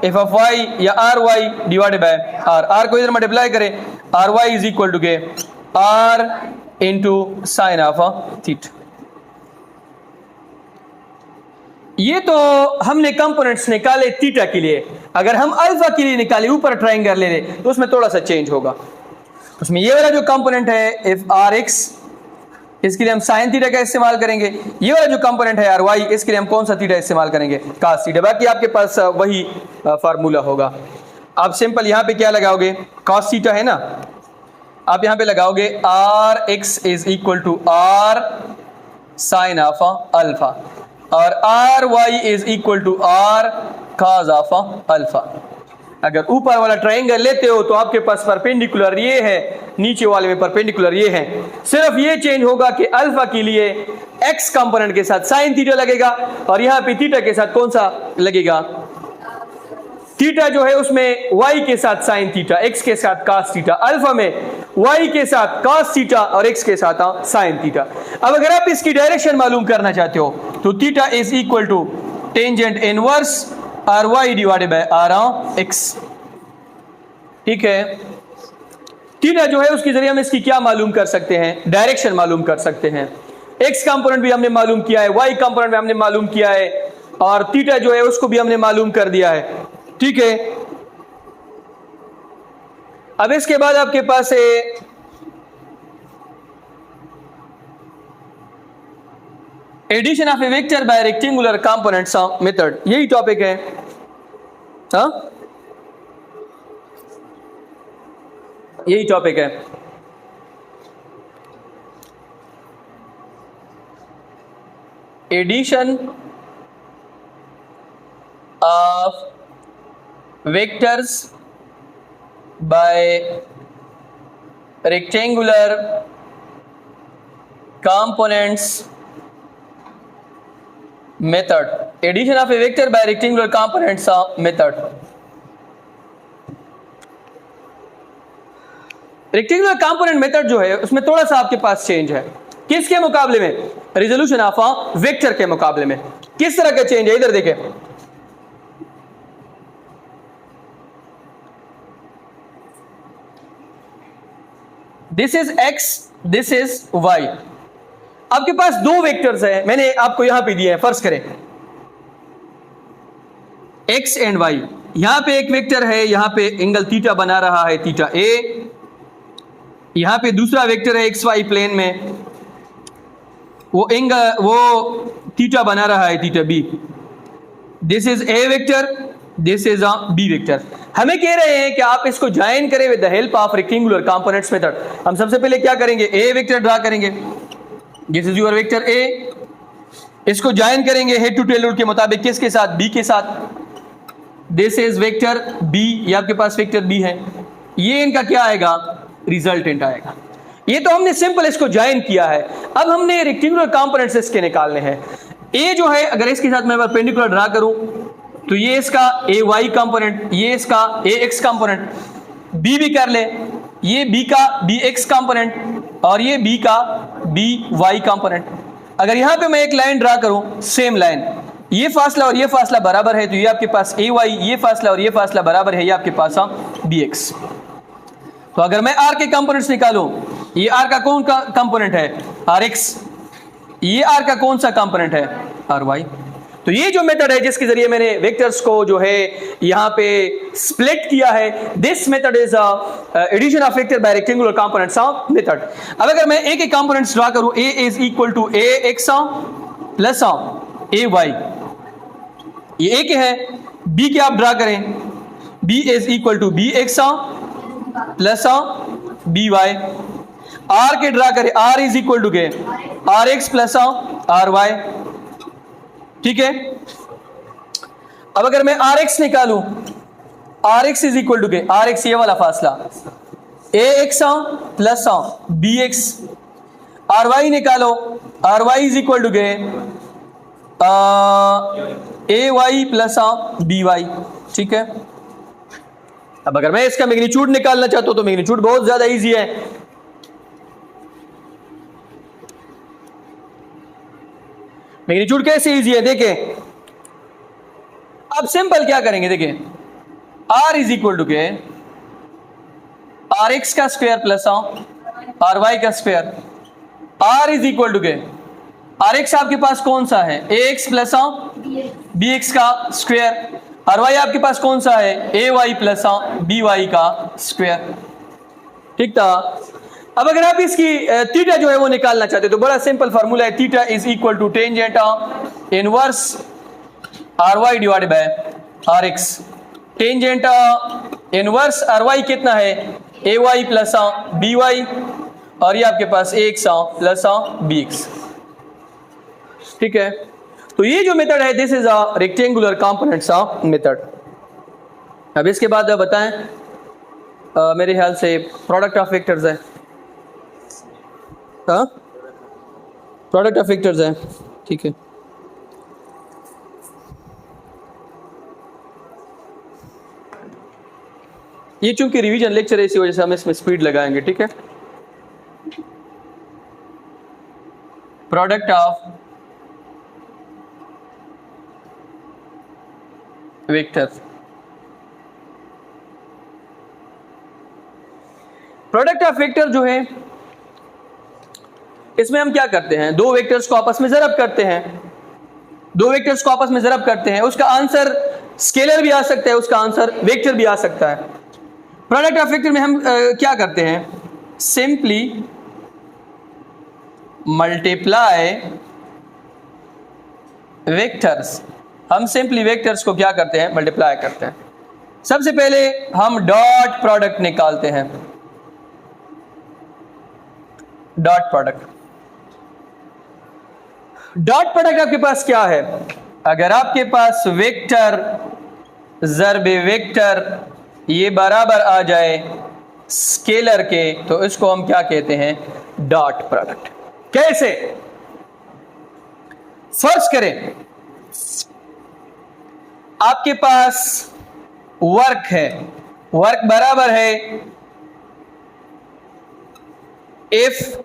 एफ ऑफ वाई या R Y divided by R. R को इधर मल्टीप्लाई करें, R Y is equal to के R into sine of theta. ये तो हमने कंपोनेंट्स निकाले थीटा के लिए। अगर हम अल्फा के लिए निकाले, ऊपर ट्रायंगल ले लें, तो उसमें थोड़ा सा चेंज होगा। उसमें ये वाला जो कंपोनेंट है एफ आर एक्स, इसके लिए हम साइन थीटा का इस्तेमाल करेंगे। ये वाला जो कंपोनेंट है आर वाई, इसके लिए हम कौन सा थीटा इस्तेमाल करेंगे? cos theta. बाकी आपके पास वही फार्मूला होगा। आप सिंपल यहां पे क्या लगाओगे? cos थीटा है ना, आप यहां पे लगाओगे R X is equal to R sine of alpha और R Y is equal to R cos of alpha. अगर ऊपर वाला ट्रायंगल लेते हो तो आपके पास परपेंडिकुलर ये है, नीचे वाले में परपेंडिकुलर ये है। सिर्फ ये चेंज होगा कि अल्फा के लिए एक्स कंपोनेंट के साथ साइन थीटा लगेगा और यहां पे थीटा के साथ कौन सा लगेगा? थीटा जो है उसमें वाई के साथ साइन थीटा, एक्स के साथ cos थीटा। अल्फा में वाई के साथ cos थीटा और एक्स के साथ साइन थीटा। अब अगर आप इसकी डायरेक्शन मालूम करना चाहते हो तो theta is equal to tangent inverse R Y divided by R X, ठीक है। थीटा जो है उसके जरिए हम इसकी क्या मालूम कर सकते हैं? डायरेक्शन मालूम कर सकते हैं। एक्स कंपोनेंट भी हमने मालूम किया है, वाई कंपोनेंट भी हमने मालूम किया है और थीटा जो है उसको भी हमने मालूम कर दिया है, ठीक है। अब इसके बाद आपके पास है addition of a vector by rectangular components method, यही टॉपिक है। हाँ, यही टॉपिक है। Addition of vectors by rectangular components method. Addition of a vector by rectangular components method. Rectangular component method जो है उसमें थोड़ा सा आपके पास चेंज है। किसके मुकाबले में? रिजोल्यूशन ऑफ वेक्टर के मुकाबले में। किस तरह का चेंज है? इधर देखें, this is X, this is Y. आपके पास दो वेक्टर्स हैं, मैंने आपको यहां पे दिए हैं। फर्ज करें एक्स एंड वाई, यहां पे एक वेक्टर है, यहां पे एंगल थीटा बना रहा है, थीटा ए। यहां पे दूसरा वेक्टर है एक्स वाई प्लेन में, वो एंगल, वो थीटा बना रहा है, theta B. This is A vector, this is a B vector. हमें कह रहे हैं कि आप इसको ज्वाइन करें with the help of rectangular components method. हम सबसे पहले क्या करेंगे? ए वेक्टर ड्रा करेंगे, this is your vector A. इसको ज्वाइन करेंगे हेड टू टेल रूल के मुताबिक, किसके साथ? बी के साथ। दिस इज वेक्टर बी, ये आपके पास वेक्टर बी है। ये इनका क्या आएगा? रिजल्टेंट आएगा। ये तो हमने सिंपल इसको ज्वाइन किया है। अब हमने रेक्टेंगुलर कंपोनेंट्स इसके निकालने हैं। ए जो है, अगर इसके साथ मैं परपेंडिकुलर ड्रा करूं तो ये इसका ए वाई कंपोनेंट, ये इसका ए एक्स कंपोनेंट। बी भी कर ले, ये बी का बी एक्स कंपोनेंट और ये बी का बी वाई कंपोनेंट। अगर यहां पे मैं एक लाइन ड्रा करूं, सेम लाइन, ये फासला और ये फासला बराबर है तो ये आपके पास ए वाई, ये फासला और ये फासला बराबर है, ये आपके पास बी एक्स। तो अगर मैं आर के कंपोनेंट्स निकालूं, ये आर का कौन का कंपोनेंट है? Are X. ये आर का कौन सा कंपोनेंट है? R Y. तो ये जो मेथड है जिसके जरिए मैंने वेक्टर्स को जो है यहां पे स्प्लिट किया है, this method is addition of vector by rectangular components method. अब अगर मैं ए के कंपोनेंट्स ड्रा करूं, A is equal to A X plus A Y, ये ए के है। बी के आप ड्रा करें, B is equal to B X plus B Y. R के ड्रा करें, आर इज इक्वल टू के R X plus R Y. ठीक है। अब अगर मैं आर एक्स निकालूं, R X is equal to के आर एक्स, ये वाला फासला A X plus B X. R Y निकालो, R Y is equal to के A Y plus B Y. ठीक है। अब अगर मैं इसका मैग्नीट्यूड निकालना चाहता हूं तो मैग्नीट्यूड बहुत ज्यादा इजी है। मैग्नीट्यूड कैसे इजी है देखें। अब सिंपल क्या करेंगे देखें, आर इज इक्वल टू के आर एक्स का स्क्वायर प्लस आर वाई का square. R is equal to के आर एक्स आपके पास कौन सा है? A X plus B X का स्क्वायर। आर वाई आपके पास कौन सा है? A Y plus B Y का स्क्वायर। ठीक था। अब अगर आप इसकी थीटा जो है वो निकालना चाहते तो बड़ा सिंपल फार्मूला है, theta is equal to tangent inverse R Y divided by R X. Tangent inverse R Y कितना है? A Y plus B Y, और ये आपके पास A X plus B X. ठीक है। तो ये जो मेथड है this is a rectangular components method. अब इसके बाद बताएं, मेरे ख्याल से प्रोडक्ट ऑफ वेक्टर्स है, प्रोडक्ट ऑफ वेक्टर्स है। ठीक है। ये चूंकि रिवीजन लेक्चर है इसी वजह से हम इसमें स्पीड लगाएंगे। ठीक है। Product of vector, product of vector जो है इसमें हम क्या करते हैं, दो वेक्टर्स को आपस में ज़रब करते हैं। दो वेक्टर्स को आपस में ज़रब करते हैं, उसका आंसर स्केलर भी आ सकता है, उसका आंसर वेक्टर भी आ सकता है। प्रोडक्ट ऑफ वेक्टर में हम क्या करते हैं, सिंपली मल्टीप्लाई वेक्टर्स। हम सिंपली वेक्टर्स को क्या करते हैं, मल्टीप्लाई करते हैं। सबसे पहले हम डॉट प्रोडक्ट निकालते हैं, डॉट प्रोडक्ट। डॉट प्रोडक्ट आपके पास क्या है, अगर आपके पास वेक्टर ज़रब वेक्टर ये बराबर आ जाए स्केलर के तो इसको हम क्या कहते हैं, डॉट प्रोडक्ट। कैसे, फर्ज करें आपके पास वर्क है, वर्क बराबर है एफ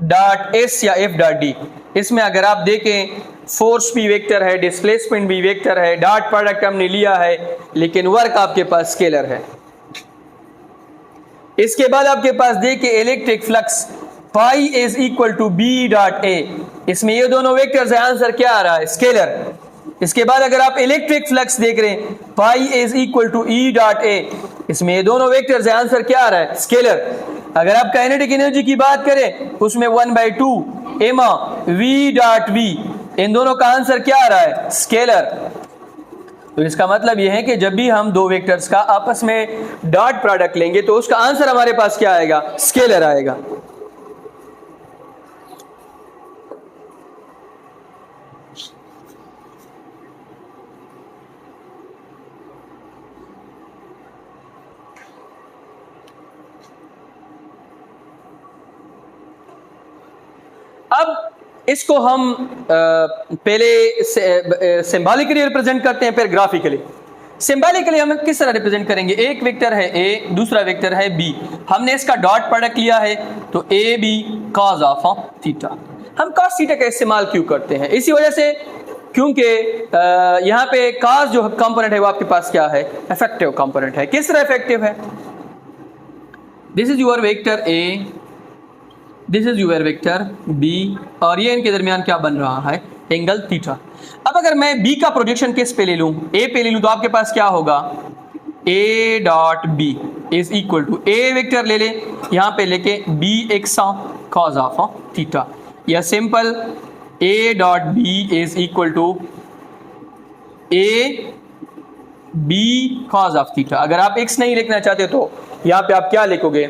डॉट एस या एफ डॉट डी। इसमें अगर आप देखें फोर्स भी वेक्टर है, डिस्प्लेसमेंट भी वेक्टर है, डॉट प्रोडक्ट हमने लिया है, लेकिन वर्क आपके पास स्केलर है। इसके बाद आपके पास देखिए electric flux pi is equal to B dot A, इसमें ये दोनों वेक्टर्स है, आंसर क्या आ रहा है, स्केलर। इसके बाद अगर आप इलेक्ट्रिक फ्लक्स देख रहे हैं pi is equal to E dot A, इसमें ये दोनों वेक्टर्स है, आंसर क्या आ रहा है, स्केलर। अगर आप काइनेटिक एनर्जी की बात करें उसमें 1/2 एमा वी डॉट वी, इन दोनों का आंसर क्या आ रहा है, स्केलर। तो इसका मतलब यह है कि जब भी हम दो वेक्टर्स का आपस में डॉट प्रोडक्ट लेंगे तो उसका आंसर हमारे पास क्या आएगा, स्केलर आएगा। अब इसको हम पहले सिंबॉलिकली रिप्रेजेंट करते हैं, फिर ग्राफिकली। सिंबॉलिकली हम किस तरह रिप्रेजेंट करेंगे, एक वेक्टर है ए, दूसरा वेक्टर है बी, हमने इसका डॉट प्रोडक्ट लिया है तो A B cos of theta. हम कॉस थीटा का इस्तेमाल क्यों करते हैं, इसी वजह से क्योंकि यहाँ पे cos जो कंपोनेंट है वो आपके पास क्या है, इफेक्टिव कंपोनेंट है। किस तरह इफेक्टिव है, this is your vector A, this is your vector B, और ये इनके दरमियान क्या बन रहा है, एंगल थीटा। अब अगर मैं बी का प्रोजेक्शन किस पे ले लूं, ए पे ले लूं, तो आपके पास क्या होगा, A dot B is equal to, A vector ले ले यहां पे लेके B X cos of theta, या simple A dot B is equal to A B cos of theta. अगर आप एक्स नहीं लिखना चाहते तो यहां पे आप क्या लिखोगे,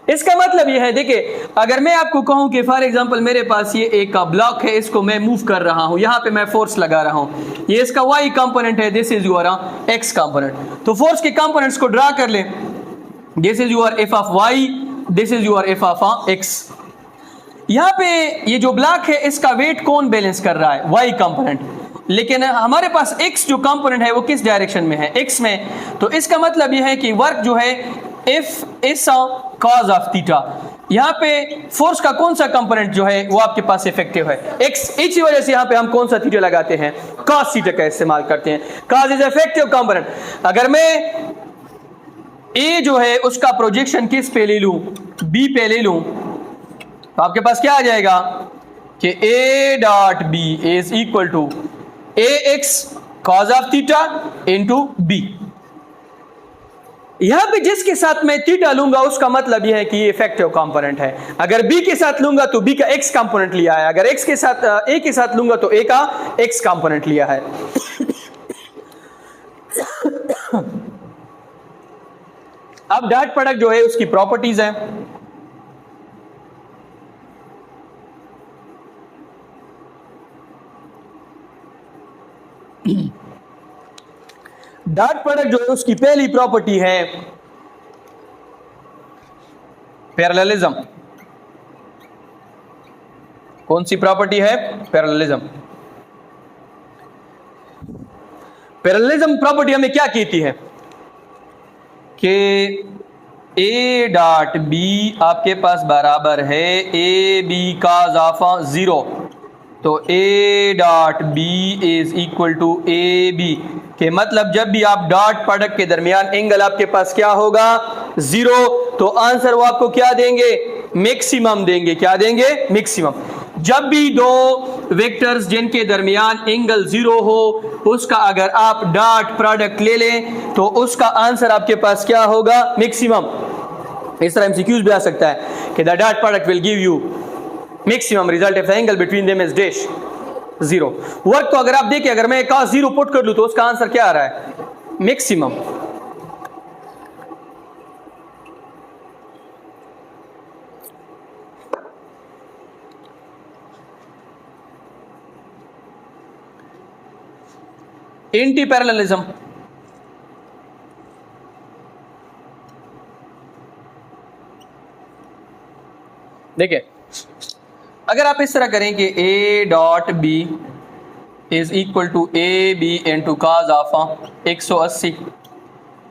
इसका मतलब ये है, देखिए अगर मैं आपको कहूं कि फॉर एग्जांपल मेरे पास ये एक का ब्लॉक है, इसको मैं मूव कर रहा हूं, यहां पे मैं फोर्स लगा रहा हूं, ये इसका वाई कंपोनेंट है, this is your X component. तो फोर्स के कंपोनेंट्स को ड्रा कर ले, this is your F of Y, this is your F of X. यहां पे ये जो ब्लॉक है इसका वेट कौन बैलेंस कर रहा है, वाई कंपोनेंट, लेकिन हमारे पास x जो कंपोनेंट है वो किस डायरेक्शन में है, x में। तो इसका मतलब यह है कि वर्क जो है F is cause of theta. यहाँ पे फोर्स का कौन सा कंपोनेंट जो है वो आपके पास इफेक्टिव है, x। इसी वजह से यहाँ पे हम कौन सा थीटा लगाते हैं, cos थीटा का इस्तेमाल करते हैं, cos इज इफेक्टिव कंपोनेंट। अगर मैं a जो है उसका प्रोजेक्शन किस पे ले लूं, b पे ले लूं, तो आपके पास क्या आ जाएगा कि a dot b is equal to ax cos of theta into b। यहां पे जिसके साथ मैं थीटा लूंगा उसका मतलब यह है कि ये इफेक्टिव कंपोनेंट है। अगर b के साथ लूंगा तो b का x कंपोनेंट लिया है, अगर x के साथ a के साथ लूंगा तो a का x कंपोनेंट लिया है। अब डॉट प्रोडक्ट जो है उसकी प्रॉपर्टीज है, डॉट प्रोडक्ट जो है उसकी पहली प्रॉपर्टी है पैरेललिज्म। कौन सी प्रॉपर्टी है, पैरेललिज्म। पैरेललिज्म प्रॉपर्टी हमें क्या कहती है कि ए डॉट बी आपके पास बराबर है ए बी कॉस ऑफ 0, तो A dot B is equal to A B के मतलब जब भी आप डॉट प्रोडक्ट के दरमियान एंगल आपके पास क्या होगा, 0, तो आंसर वो आपको क्या देंगे, मैक्सिमम देंगे। क्या देंगे, मैक्सिमम। जब भी दो वेक्टर्स जिनके दरमियान एंगल 0 हो उसका अगर आप डॉट प्रोडक्ट ले लें तो उसका आंसर आपके पास क्या होगा, मैक्सिमम। इस तरह एमसीक्यूज भी आ सकता है कि the dot product will give you maximum result if the angle between them is dash 0। Work को अगर आप देखिए, अगर मैं cos 0 पुट कर लूं तो उसका आंसर क्या आ रहा है, मैक्सिमम। एंटी पैरेललिज्म, देखिए अगर आप इस तरह करें कि a dot B is equal to A B into cos of 180,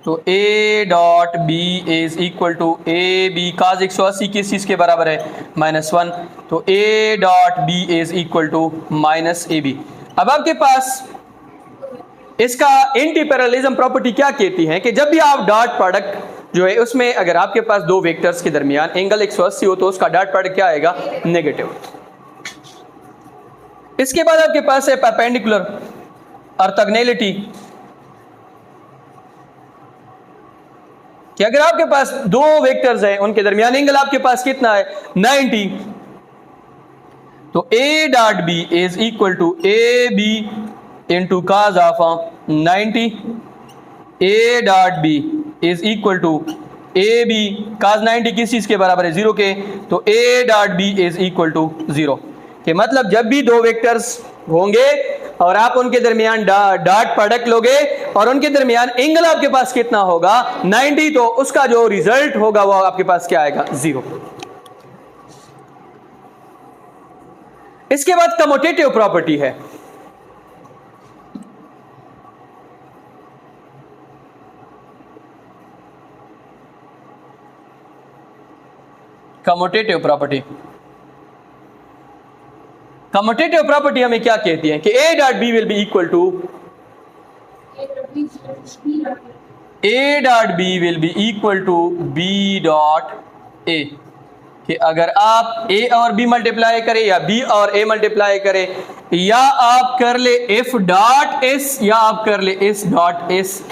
तो a dot B is equal to A B cos 180 किस चीज के बराबर है, -1, तो a dot B is equal to -ab। अब आपके पास इसका एंटी पैरेललिज्म प्रॉपर्टी क्या कहती है कि जब भी आप डॉट प्रोडक्ट जो है उसमें अगर आपके पास दो वेक्टर्स के दरमियान एंगल 180 हो तो उसका डॉट प्रोडक्ट क्या आएगा, नेगेटिव। इसके बाद आपके पास है परपेंडिकुलर ऑर्थोगोनैलिटी, कि अगर आपके पास दो वेक्टर्स हैं उनके दरमियान एंगल आपके पास कितना है, 90, तो a dot b is equal to A B into cos of 90, a dot b is equal to A B cos 90 किस चीज के बराबर है, 0 के, तो a dot b is equal to 0 के मतलब जब भी दो वेक्टर्स होंगे और आप उनके दरमियान डॉट प्रोडक्ट लोगे और उनके दरमियान एंगल आपके पास कितना होगा, 90, तो उसका जो रिजल्ट होगा वो आपके पास क्या आएगा, 0। इसके बाद कम्यूटेटिव प्रॉपर्टी है, कम्यूटेटिव प्रॉपर्टी। कम्यूटेटिव प्रॉपर्टी हमें क्या कहती है कि A dot B will be equal to A dot B will be equal to B dot A, कि अगर आप ए और बी मल्टीप्लाई करें या बी और ए मल्टीप्लाई करें या आप कर ले एफ डॉट एस या आप कर ले S dot S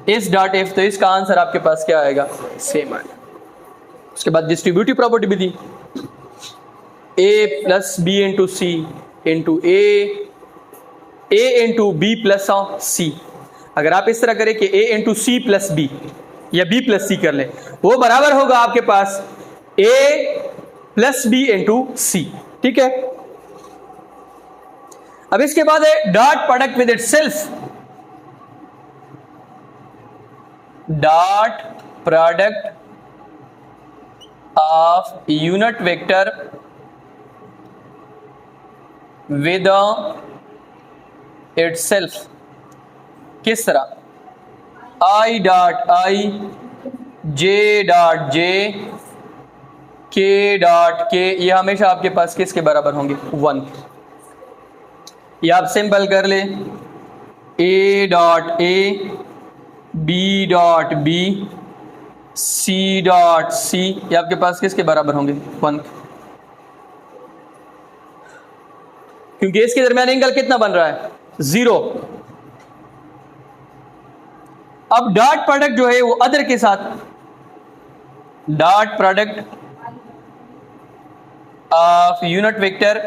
S dot F, तो इसका आंसर आपके पास क्या आएगा, सेम आएगा। उसके बाद डिस्ट्रीब्यूटिव प्रॉपर्टी भी दी, ए प्लस बी इंटू सी इंटू ए इंटू बी प्लस सी। अगर आप इस तरह करें कि ए इंटू सी प्लस बी या बी प्लस सी कर लें, वो बराबर होगा आपके पास ए प्लस बी इंटू सी, ठीक है। अब इसके बाद है dot product with itself, dot product of unit vector with itself. किस तरह, I dot I, J dot J, के डॉट के, ये हमेशा आपके पास किसके बराबर होंगे, 1। ये आप सिंपल कर ले, A dot A, B dot B, C dot C, ये आपके पास किसके बराबर होंगे, 1, क्योंकि इसके दरमियान एंगल कितना बन रहा है, 0। अब डॉट प्रोडक्ट जो है वो अदर के साथ, dot product of unit vector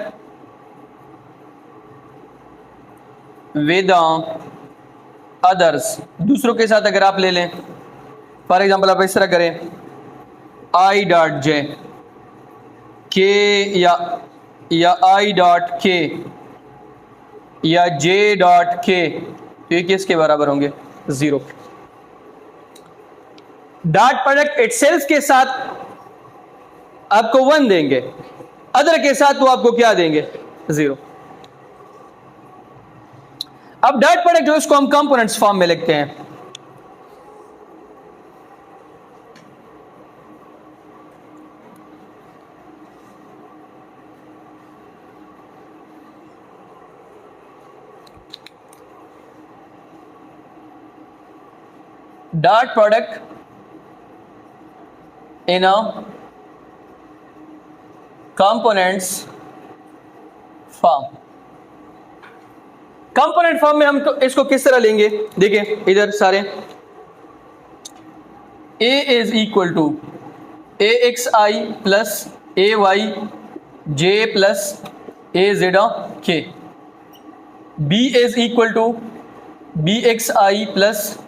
with others, दूसरों के साथ अगर आप ले लें, फॉर एग्जांपल आप इस तरह करें, आई डॉट जे के या आई डॉट के या जे डॉट के, तो ये किसके बराबर होंगे, 0। डॉट प्रोडक्ट इटसेल्फ के साथ आपको 1 देंगे, अदर के साथ वो आपको क्या देंगे, 0। अब डॉट प्रोडक्ट जो इसको हम कंपोनेंट्स फॉर्म में लिखते हैं, dot product in a components form. Component form में हम इसको किस तरह लेंगे, देखिए इधर सारे, A is equal to A X I plus A Y J plus A Z K, B is equal to B X I plus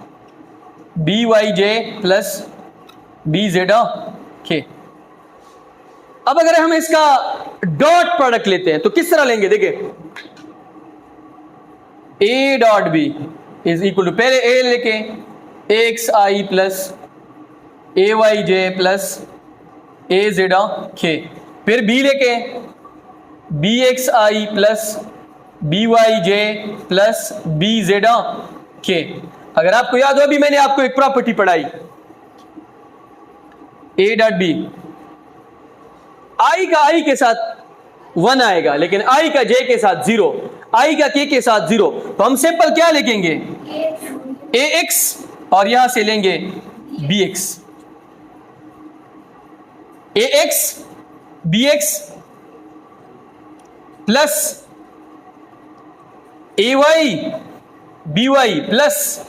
B Y J plus B Z K. अब अगर हम इसका डॉट प्रोडक्ट लेते हैं तो किस तरह लेंगे, देखिए A dot B is equal to, पहले ए लेके A X I plus A Y J plus A Z के, फिर बी लेके B X I plus B Y J plus B Z के। अगर आपको याद हो, अभी मैंने आपको एक प्रॉपर्टी पढ़ाई, ए डॉट बी, आई का आई के साथ 1 आएगा, लेकिन आई का जे के साथ 0, आई का के साथ 0, तो हम सिंपल क्या लिखेंगे, ए एक्स और यहां से लेंगे B X, A X B X plus A Y B Y plus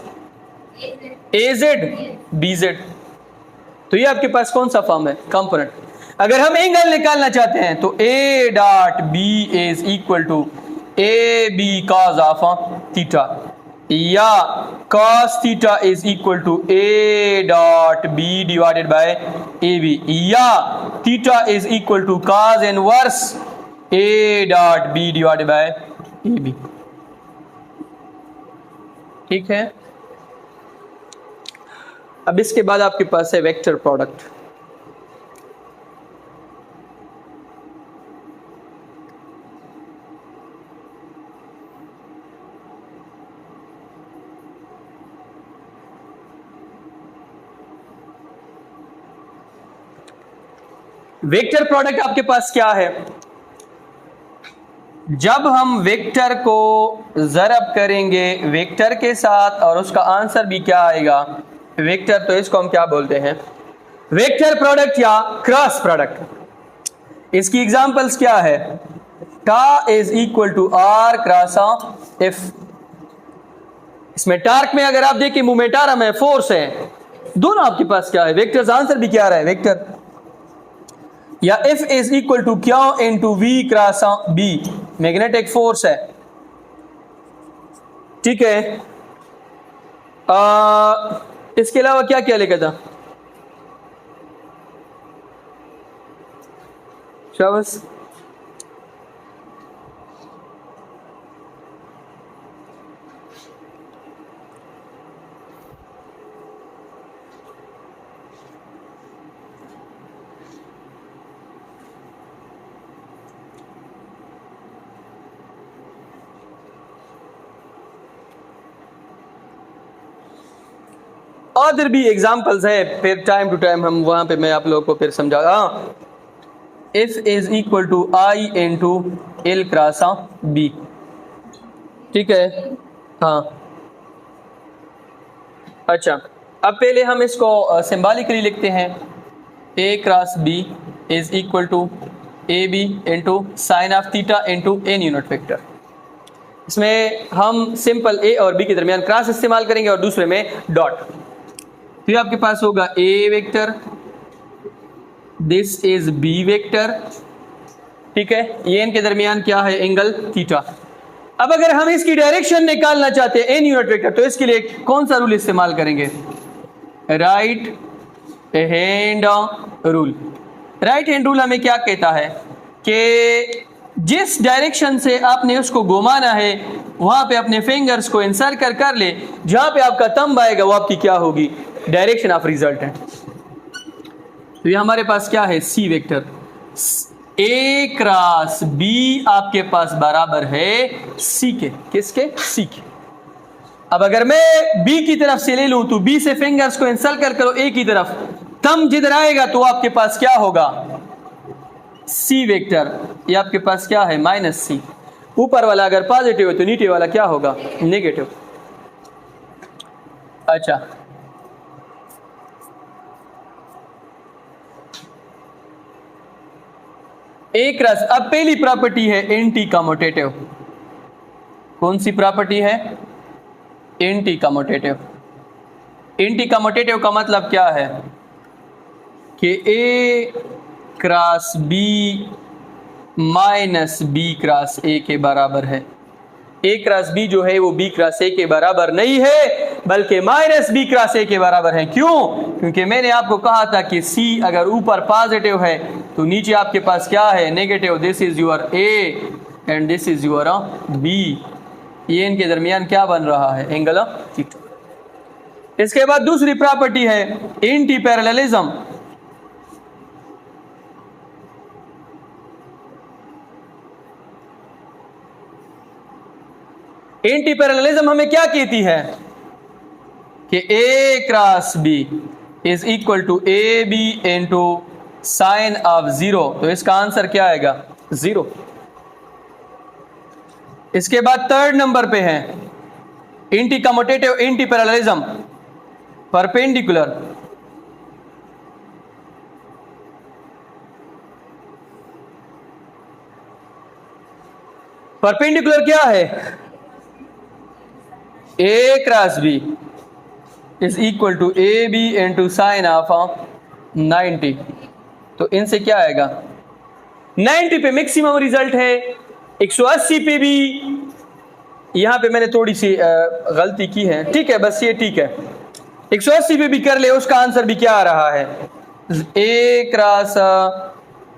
A Z B Z. तो ये आपके पास कौन सा फॉर्म है, कंपोनेंट। अगर हम एंगल निकालना चाहते हैं तो A dot B is equal to A B cos of theta, या cos theta is equal to A dot B divided by A B, या theta is equal to cos inverse A dot B divided by A B. ठीक है। अब इसके बाद आपके पास है वेक्टर प्रोडक्ट। वेक्टर प्रोडक्ट आपके पास क्या है, जब हम वेक्टर को ज़रब करेंगे वेक्टर के साथ और उसका आंसर भी क्या आएगा वेक्टर, तो इसको हम क्या बोलते हैं, वेक्टर प्रोडक्ट या क्रॉस प्रोडक्ट। इसकी एग्जांपल्स क्या है, tau is equal to R cross F. इसमें टार्क में अगर आप देखिए मोमेंटारम है, फोर्स है, दोनों आपके पास क्या है वेक्टर्स, आंसर भी क्या आ रहा है वेक्टर। या एफ इज इक्वल टू क्या into V cross B, magnetic force है, ठीक है। इसके अलावा क्या क्या लिखा था, शाबाश। अदर भी एग्जाम्पल्स है, फिर टाइम टू टाइम हम वहां पे मैं आप लोगों को फिर समझा। F is equal to I into L cross B, ठीक है। हाँ अच्छा, अब पहले हम इसको सिंबॉलिकली लिखते हैं, A cross B is equal to A B into sine of theta into N unit vector. इसमें हम सिंपल ए और बी के दरमियान क्रॉस इस्तेमाल करेंगे और दूसरे में डॉट। फिर आपके पास होगा A vector, this is B vector, ठीक है। ये इनके दरमियान क्या है, एंगल थीटा। अब अगर हम इसकी डायरेक्शन निकालना चाहते हैं एन यूनिट वेक्टर, तो इसके लिए कौन सा रूल इस्तेमाल करेंगे, right hand rule. Right hand rule हमें क्या कहता है कि जिस डायरेक्शन से आपने उसको घुमाना है वहां पे अपने फिंगर्स को इंसर्कल कर ले, जहां पे आपका थंब आएगा वो आपकी क्या होगी, डायरेक्शन ऑफ रिजल्ट है। तो ये हमारे पास क्या है, सी वेक्टर। ए क्रॉस बी आपके पास बराबर है सी के, किसके, सी के। अब अगर मैं बी की तरफ से ले लूं तो बी से फिंगर्स को इंसर्कल करो ए की तरफ, थंब जिधर आएगा तो आपके पास क्या होगा, सी वेक्टर। ये आपके पास क्या है, माइनस सी। ऊपर वाला अगर पॉजिटिव है तो नीचे वाला क्या होगा, नेगेटिव। अच्छा, एक रस। अब पहली प्रॉपर्टी है एंटी कम्यूटेटिव। कौन सी प्रॉपर्टी है, एंटी कम्यूटेटिव। एंटी कम्यूटेटिव का मतलब क्या है कि A cross B minus B cross A के बराबर है। ए क्रॉस बी जो है वो बी क्रॉस ए के बराबर नहीं है, बल्कि माइनस बी क्रॉस ए के बराबर है। क्यों, क्योंकि मैंने आपको कहा था कि सी अगर ऊपर पॉजिटिव है तो नीचे आपके पास क्या है, negative. This is your A and this is your B. ये इनके दरमियान क्या बन रहा है, एंगल थीटा। इसके बाद दूसरी प्रॉपर्टी है एंटी पैरेललिज्म। एंटी पैरेललिज्म हमें क्या कहती है कि A cross B is equal to A B into sine of zero. तो इसका आंसर क्या आएगा, जीरो। इसके बाद थर्ड नंबर पे है anti commutative anti parallelism perpendicular. Perpendicular क्या है, A cross B is equal to A B into sine of 90। तो इनसे क्या आएगा, 90 पे मैक्सिमम रिजल्ट है, 180 पे भी यहां पे मैंने थोड़ी सी गलती की है, ठीक है, बस ये ठीक है। 180 पे भी कर ले, उसका आंसर भी क्या आ रहा है, A cross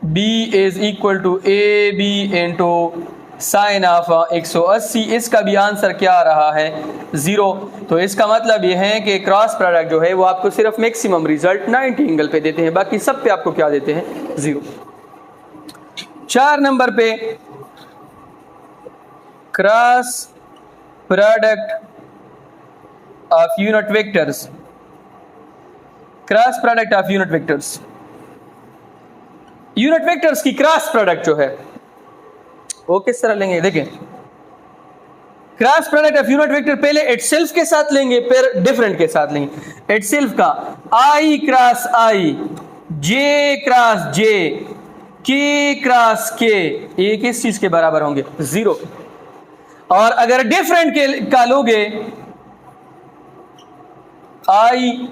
B is equal to A B into sine of 180। इसका भी आंसर क्या आ रहा है, जीरो। तो इसका मतलब यह है कि क्रॉस प्रोडक्ट जो है वो आपको सिर्फ मैक्सिमम रिजल्ट 90 एंगल पे देते हैं, बाकी सब पे आपको क्या देते हैं, जीरो। 4 नंबर पे cross product of unit vectors. Cross product of unit vectors, unit vectors की क्रॉस प्रोडक्ट जो है वो किस तरह लेंगे, देखें cross product of unit vector पहले इटसेल्फ के साथ लेंगे फिर डिफरेंट के साथ लेंगे। इटसेल्फ का आई क्रॉस आई, जे क्रॉस जे, के क्रॉस के, ये किस चीज के बराबर होंगे, 0। और अगर डिफरेंट के का लोगे आई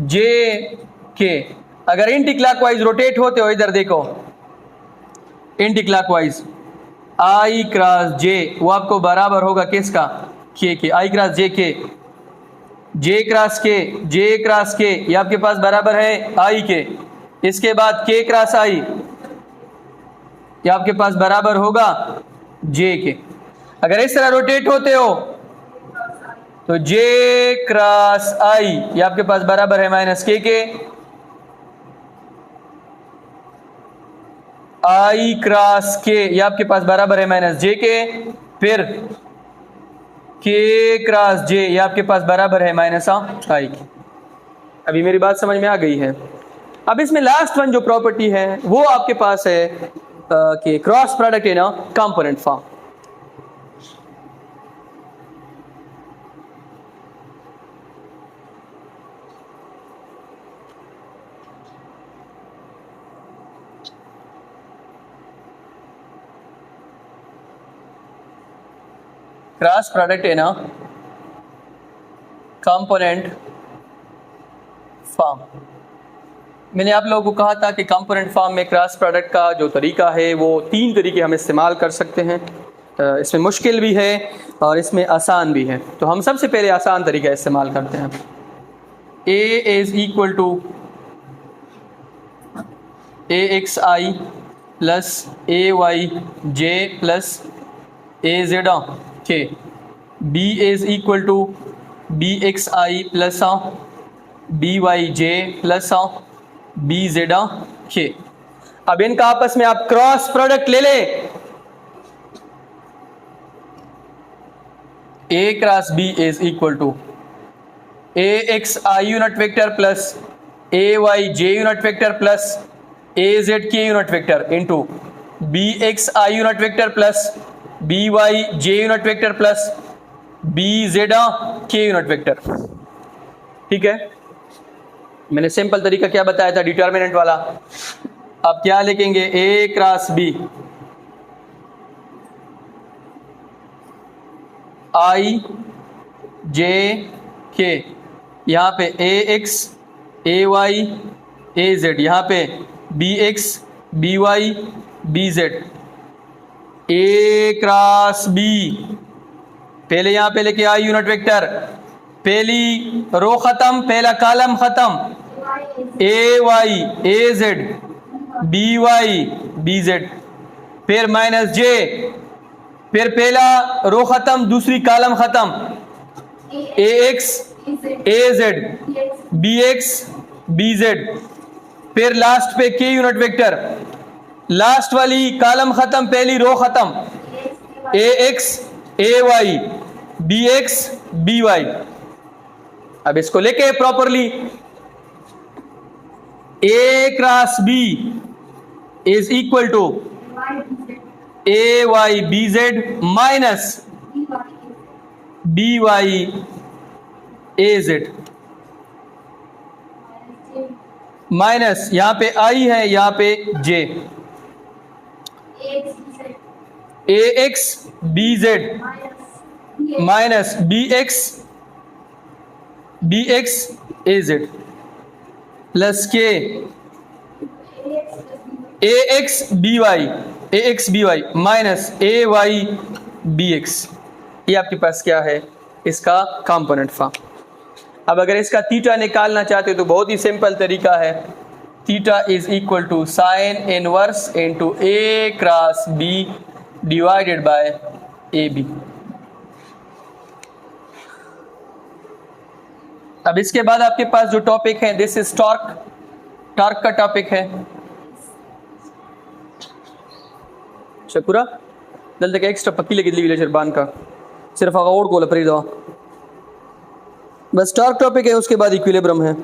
जे के, अगर एंटी क्लॉकवाइज रोटेट होते हो, इधर देखो एंटी क्लॉकवाइज आई क्रॉस जे, वो आपको बराबर होगा किसका, के, आई क्रॉस जे के, जे क्रॉस के, जे क्रॉस के, ये आपके पास बराबर है आई के। इसके बाद के क्रॉस आई, ये आपके पास बराबर होगा जे के। अगर इस तरह रोटेट होते हो तो जे क्रॉस आई, ये आपके पास बराबर है माइनस के, आई क्रॉस के, ये आपके पास बराबर है माइनस जे के, फिर के क्रॉस जे, ये आपके पास बराबर है माइनस आई के। अभी मेरी बात समझ में आ गई है। अब इसमें लास्ट वन जो प्रॉपर्टी है वो आपके पास है कि cross product in a component form. Cross product in a component form. मैंने आप लोगों को कहा था कि कंपोनेंट फॉर्म में क्रॉस प्रोडक्ट का जो तरीका है वो 3 तरीके हम इस्तेमाल कर सकते हैं। इसमें मुश्किल भी है और इसमें आसान भी है। तो हम सबसे पहले आसान तरीका इस्तेमाल करते हैं। A is equal to A X I plus A Y J plus A Z K, B is equal to B X I plus B Y J plus B Z K. अब इनका आपस में आप क्रॉस प्रोडक्ट ले ले, A cross B is equal to A X I unit vector plus A Y J unit vector plus A Z K unit vector into B X I unit vector plus B Y J unit vector plus B Z K unit vector. ठीक है, मैंने simple तरीका क्या बताया था, determinant वाला। अब क्या लिखेंगे, ए cross B I J K, यहाँ पे A X A Y A Z, यहाँ पे B X B Y B Z. A cross B, पहले यहां पे लेके आई यूनिट वेक्टर, पहली रो खत्म, पहला कॉलम खत्म, A Y A Z B Y B Z, फिर माइनस जे, फिर पहला रो खत्म दूसरी कॉलम खत्म, A X A Z B X B Z, फिर लास्ट पे के यूनिट वेक्टर, लास्ट वाली कॉलम खत्म पहली रो खत्म, A X A Y B X B Y. अब इसको लेके properly, A cross B is equal to A Y B Z minus B Y A Z, minus यहां पे I है यहां पे J, A X B Z minus B X A Z plus K A X B Y minus A Y B X. ये आपके पास क्या है, इसका कंपोनेंट फॉर्म। अब अगर इसका थीटा निकालना चाहते हो तो बहुत ही सिंपल तरीका है, theta is equal to sine inverse into A cross B divided by A B. अब इसके बाद आपके पास जो टॉपिक है, दिस इज टॉर्क का टॉपिक है। शकूरा जल्दी का एक्स्ट्रा पक्की लगी विलेजर बान का सिर्फ अवार्ड को लपरी दवा, बस टॉर्क टॉपिक है, उसके बाद इक्विलिब्रियम है।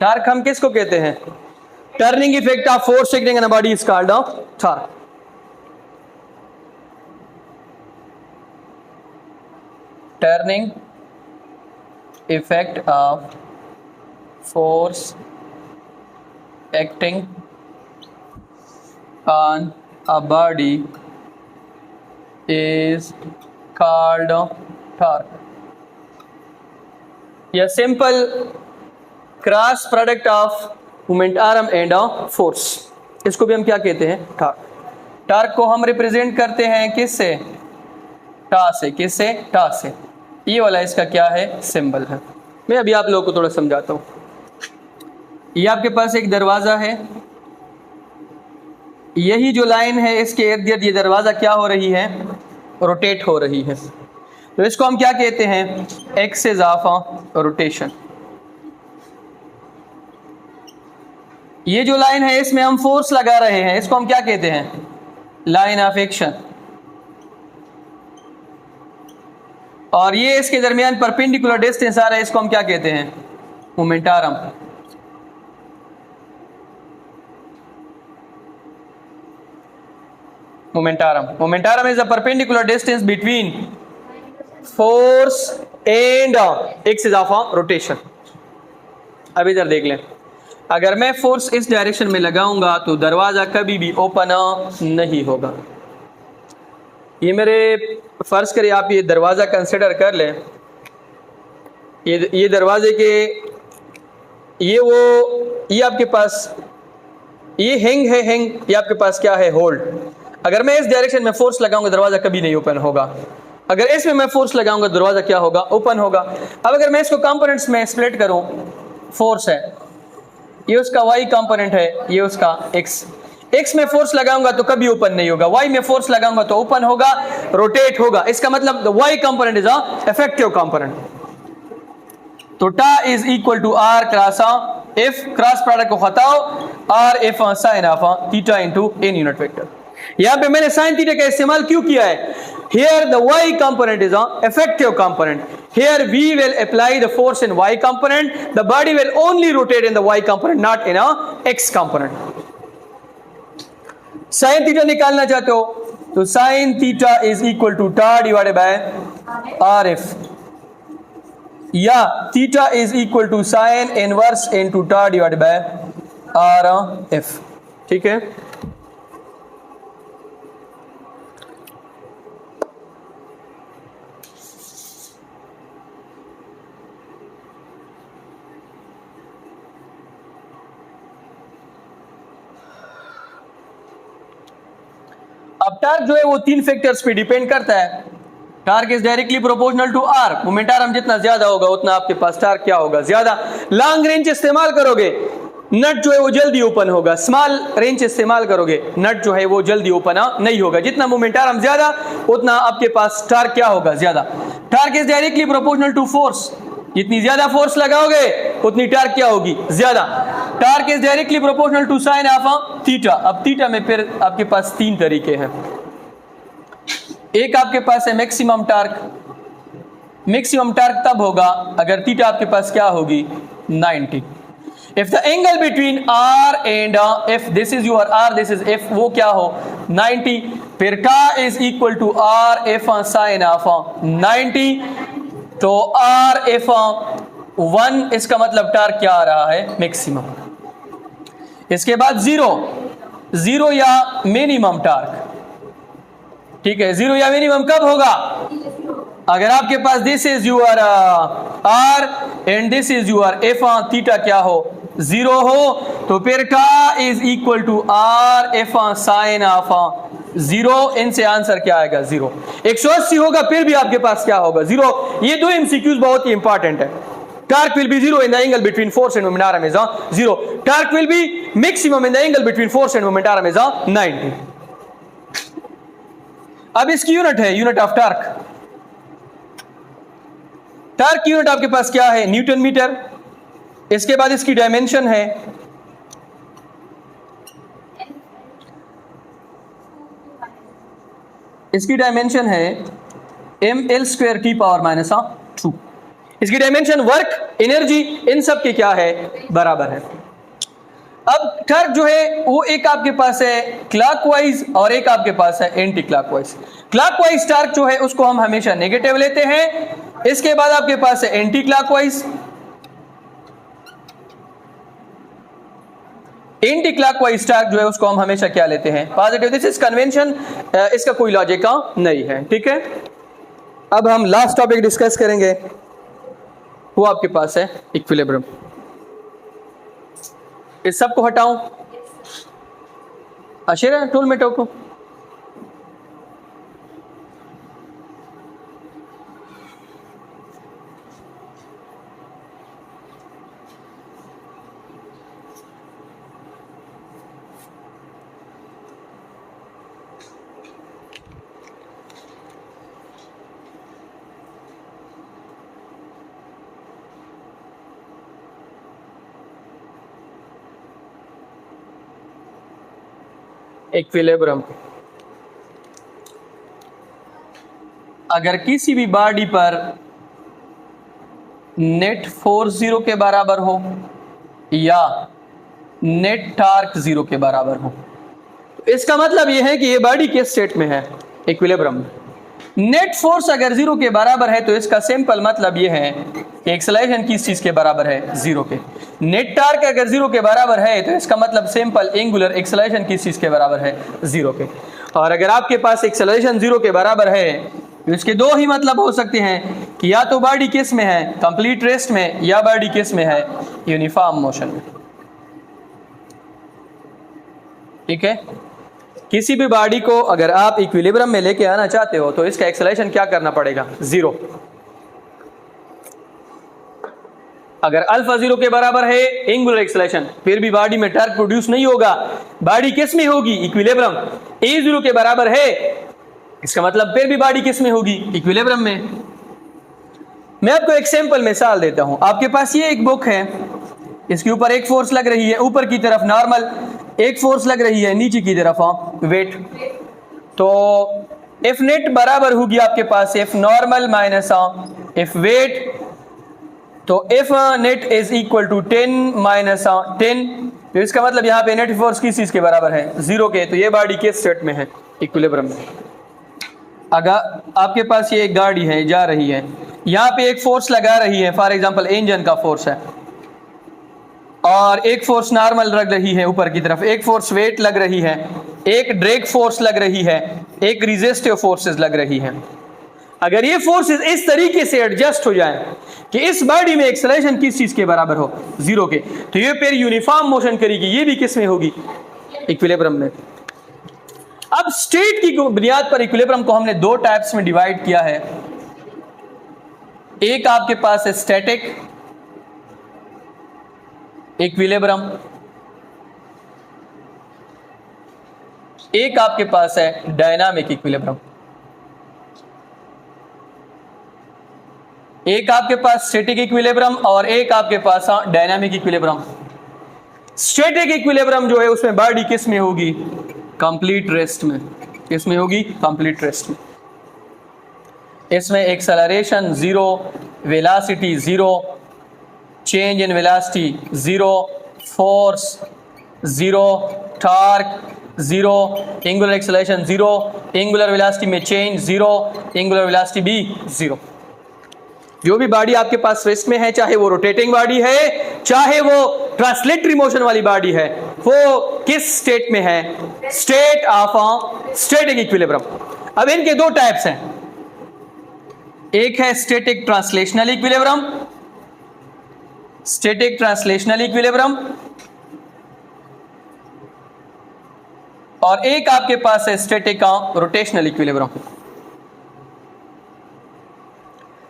टार्क हम किसको कहते हैं? Turning effect of force acting on a body is called torque. Turning effect of force acting on a body is called torque. A simple cross product of momentum and force. इसको भी हम क्या कहते हैं? टॉर्क. टॉर्क को हम represent करते हैं किससे? टा से. किससे? टा से. ये वाला इसका क्या है? सिंबल है. मैं अभी आप लोगों को थोड़ा समझाता हूँ. ये आपके पास एक दरवाजा है, यही जो लाइन है इसके इर्द गिर्द ये दरवाजा क्या हो रही है? रोटेट हो रही है. तो इसको हम क्या कहते हैं? Axis of rotation. ये जो लाइन है इसमें हम फोर्स लगा रहे हैं, इसको हम क्या कहते हैं? Line of action. और ये इसके दरमियान परपेंडिकुलर डिस्टेंस आ रहा है, इसको हम क्या कहते हैं? Momentum. Momentum is a perpendicular distance between force and axis of rotation. अब इधर देख लें, अगर मैं फोर्स इस डायरेक्शन में लगाऊंगा तो दरवाजा कभी भी ओपन नहीं होगा. ये मेरे फर्ज करें आप ये दरवाजा कंसिडर कर लें. ये दरवाजे के ये आपके पास ये हैंग है. हैंग ये आपके पास क्या है? होल्ड. अगर मैं इस डायरेक्शन में फोर्स लगाऊंगा दरवाजा कभी नहीं ओपन होगा. अगर इसमें मैं फोर्स लगाऊंगा दरवाजा क्या होगा? ओपन होगा. अब अगर मैं इसको कंपोनेंट्स में स्प्लिट करूं, फोर्स है, ये उसका y कंपोनेंट है, ये उसका x में फोर्स लगाऊंगा तो कभी ओपन नहीं होगा. y में फोर्स लगाऊंगा तो ओपन होगा, रोटेट होगा. इसका मतलब y component is a effective component. तो tau is equal to r cross f. Cross product को हटाओ, r f sin of theta into n unit vector. यहां पे मैंने साइन थीटा का इस्तेमाल क्यों किया है? Here the y component is an effective component. Here we will apply the force in y component. The body will only rotate in the y component, not in a x component. Sine theta निकालना चाहते हो तो sine theta is equal to tau divided by R F, या theta is equal to sine inverse into tau divided by R F. ठीक है. अब torque जो है वो तीन फैक्टर्स पे डिपेंड करता है. Torque is directly proportional to R. Momentum जितना ज्यादा होगा उतना आपके पास टार्क क्या होगा? ज्यादा. लॉन्ग रेंज इस्तेमाल करोगे नट जो है वो जल्दी ओपन होगा. स्मॉल रेंज इस्तेमाल करोगे नट जो है वो जल्दी ओपन नहीं होगा. जितना मोमेंटम ज्यादा उतना आपके पास टार्क क्या होगा? ज्यादा. Torque is directly proportional to force. जितनी ज्यादा फोर्स लगाओगे उतनी टार्क क्या होगी? ज्यादा. Torque is directly proportional to sine of theta. अब थीटा में फिर आपके पास तीन तरीके हैं. एक आपके पास है मैक्सिमम टार्क. मैक्सिमम टार्क तब होगा अगर थीटा आपके पास क्या होगी? 90. If the angle between r and if this is your r, this is f, वो क्या हो? 90. फिर tau is equal to r f sin of 90. तो r f 1 इसका मतलब टार्क क्या आ रहा है? मैक्सिमम. इसके बाद जीरो या मिनिमम टार्क. ठीक है. जीरो या मिनिमम कब होगा? अगर आपके पास this is your r and this is your f, theta क्या हो? जीरो हो तो फिर tau is equal to r f sin of 0. इनसे आंसर क्या आएगा? 0. 180 होगा फिर भी आपके पास क्या होगा? 0. ये दो एमसीक्यूज बहुत ही इंपॉर्टेंट है. Torque will be 0 in the angle between force and momentum is 0. Torque will be maximum in the angle between force and momentum is 90. अब इसकी यूनिट है यूनिट ऑफ टार्क. टार्क की यूनिट आपके पास क्या है? Newton metre. इसके बाद इसकी डायमेंशन है ml² T⁻². इसकी डायमेंशन, वर्क, एनर्जी, इन सब के क्या है, बराबर है। अब टर्क जो है वो एक आपके पास है क्लॉकवाइज और एक आपके पास है एंटी क्लॉकवाइज। क्लॉकवाइज टर्क जो है उसको हम हमेशा नेगेटिव लेते हैं। इसके बाद आपके पास है anticlockwise. Anticlockwise torque जो है उसको हम हमेशा क्या लेते हैं, पॉजिटिव। दिस इज कन्वेंशन, इसका कोई लॉजिक नहीं है, ठीक है। अब हम लास्ट टॉपिक डिस्कस करेंगे, वो आपके पास है इक्विलिब्रियम। इस सब को हटाऊं, अशेरा टूल में टोको। इक्विलिब्रियम, अगर किसी भी बॉडी पर नेट फोर्स 0 के बराबर हो या नेट टॉर्क 0 के बराबर हो, तो इसका मतलब यह है कि यह बॉडी किस स्टेट में है, इक्विलिब्रियम में। नेट फोर्स अगर 0 के बराबर है तो इसका सिंपल मतलब यह है कि एक्सेलरेशन किस चीज के बराबर है, 0 के। नेट टॉर्क अगर 0 के बराबर है तो इसका मतलब सिंपल एंगुलर एक्सेलरेशन किस चीज के बराबर है, 0 के। और अगर आपके पास एक्सेलरेशन 0 के बराबर है तो इसके दो ही मतलब हो सकते हैं कि या तो बॉडी किस में है, कंप्लीट रेस्ट में, या बॉडी किस में है, यूनिफॉर्म मोशन में, ठीक है। किसी भी बॉडी को अगर आप इक्विलिब्रियम में लेके आना चाहते हो तो इसका एक्सेलरेशन क्या करना पड़ेगा, 0। अगर अल्फा 0 के बराबर है एंगुलर एक्सेलरेशन, फिर भी बॉडी में टॉर्क प्रोड्यूस नहीं होगा। बॉडी किस में होगी, इक्विलिब्रियम। ए 0 के बराबर है, इसका मतलब फिर भी बॉडी किस में होगी, इक्विलिब्रियम में। मैं आपको एक सिंपल मिसाल देता हूं। आपके पास ये एक बुक है, इसके ऊपर एक फोर्स लग रही है ऊपर की तरफ नॉर्मल, एक फोर्स लग रही है नीचे की तरफ वेट। तो इफ नेट बराबर होगी आपके पास F normal minus F weight, तो F net is equal to 10 माइनस 10, तो इसका मतलब यहाँ पे नेट फोर्स किस चीज के बराबर है, 0 के। तो ये बॉडी किस स्टेट में है, इक्विलिब्रियम में। अगर आपके पास ये एक गाड़ी है जा रही है, यहाँ पे एक फोर्स लगा रही है, फॉर एग्जांपल इंजन का फोर्स है, और एक फोर्स नॉर्मल लग रही है ऊपर की तरफ, एक फोर्स वेट लग रही है, एक ड्रैग फोर्स लग रही है, एक रेजिस्टिव फोर्सेस लग रही है। अगर ये फोर्सेस इस तरीके से एडजस्ट हो जाए कि इस बॉडी में एक्सेलरेशन किस चीज के बराबर हो, 0 के, तो ये फिर यूनिफॉर्म मोशन करेगी। ये भी किस में होगी, इक्विलिब्रियम में। अब स्टेट की बुनियाद पर इक्विलिब्रियम को हमने दो टाइप्स में डिवाइड किया है। एक आपके पास है स्टैटिक इक्विलिब्रियम, एक आपके पास है डायनामिक इक्विलिब्रियम। एक आपके पास स्टैटिक इक्विलिब्रियम और एक आपके पास डायनामिक इक्विलिब्रियम। स्टैटिक इक्विलिब्रियम जो है उसमें बॉडी किस में होगी, कंप्लीट रेस्ट में। किस में होगी, कंप्लीट रेस्ट में। इसमें acceleration 0, velocity 0, change in velocity 0, force 0, torque 0, angular acceleration 0, angular velocity में चेंज 0, एंगुलर वेलोसिटी भी 0। जो भी बॉडी आपके पास रेस्ट में है, चाहे वो रोटेटिंग बॉडी है, चाहे वो ट्रांसलेटरी मोशन वाली बॉडी है, वो किस स्टेट में है, स्टेट ऑफ स्टैटिक इक्विलिब्रियम। अब इनके दो टाइप्स हैं, एक है static translational equilibrium, static translational equilibrium, और एक आपके पास है static rotational equilibrium.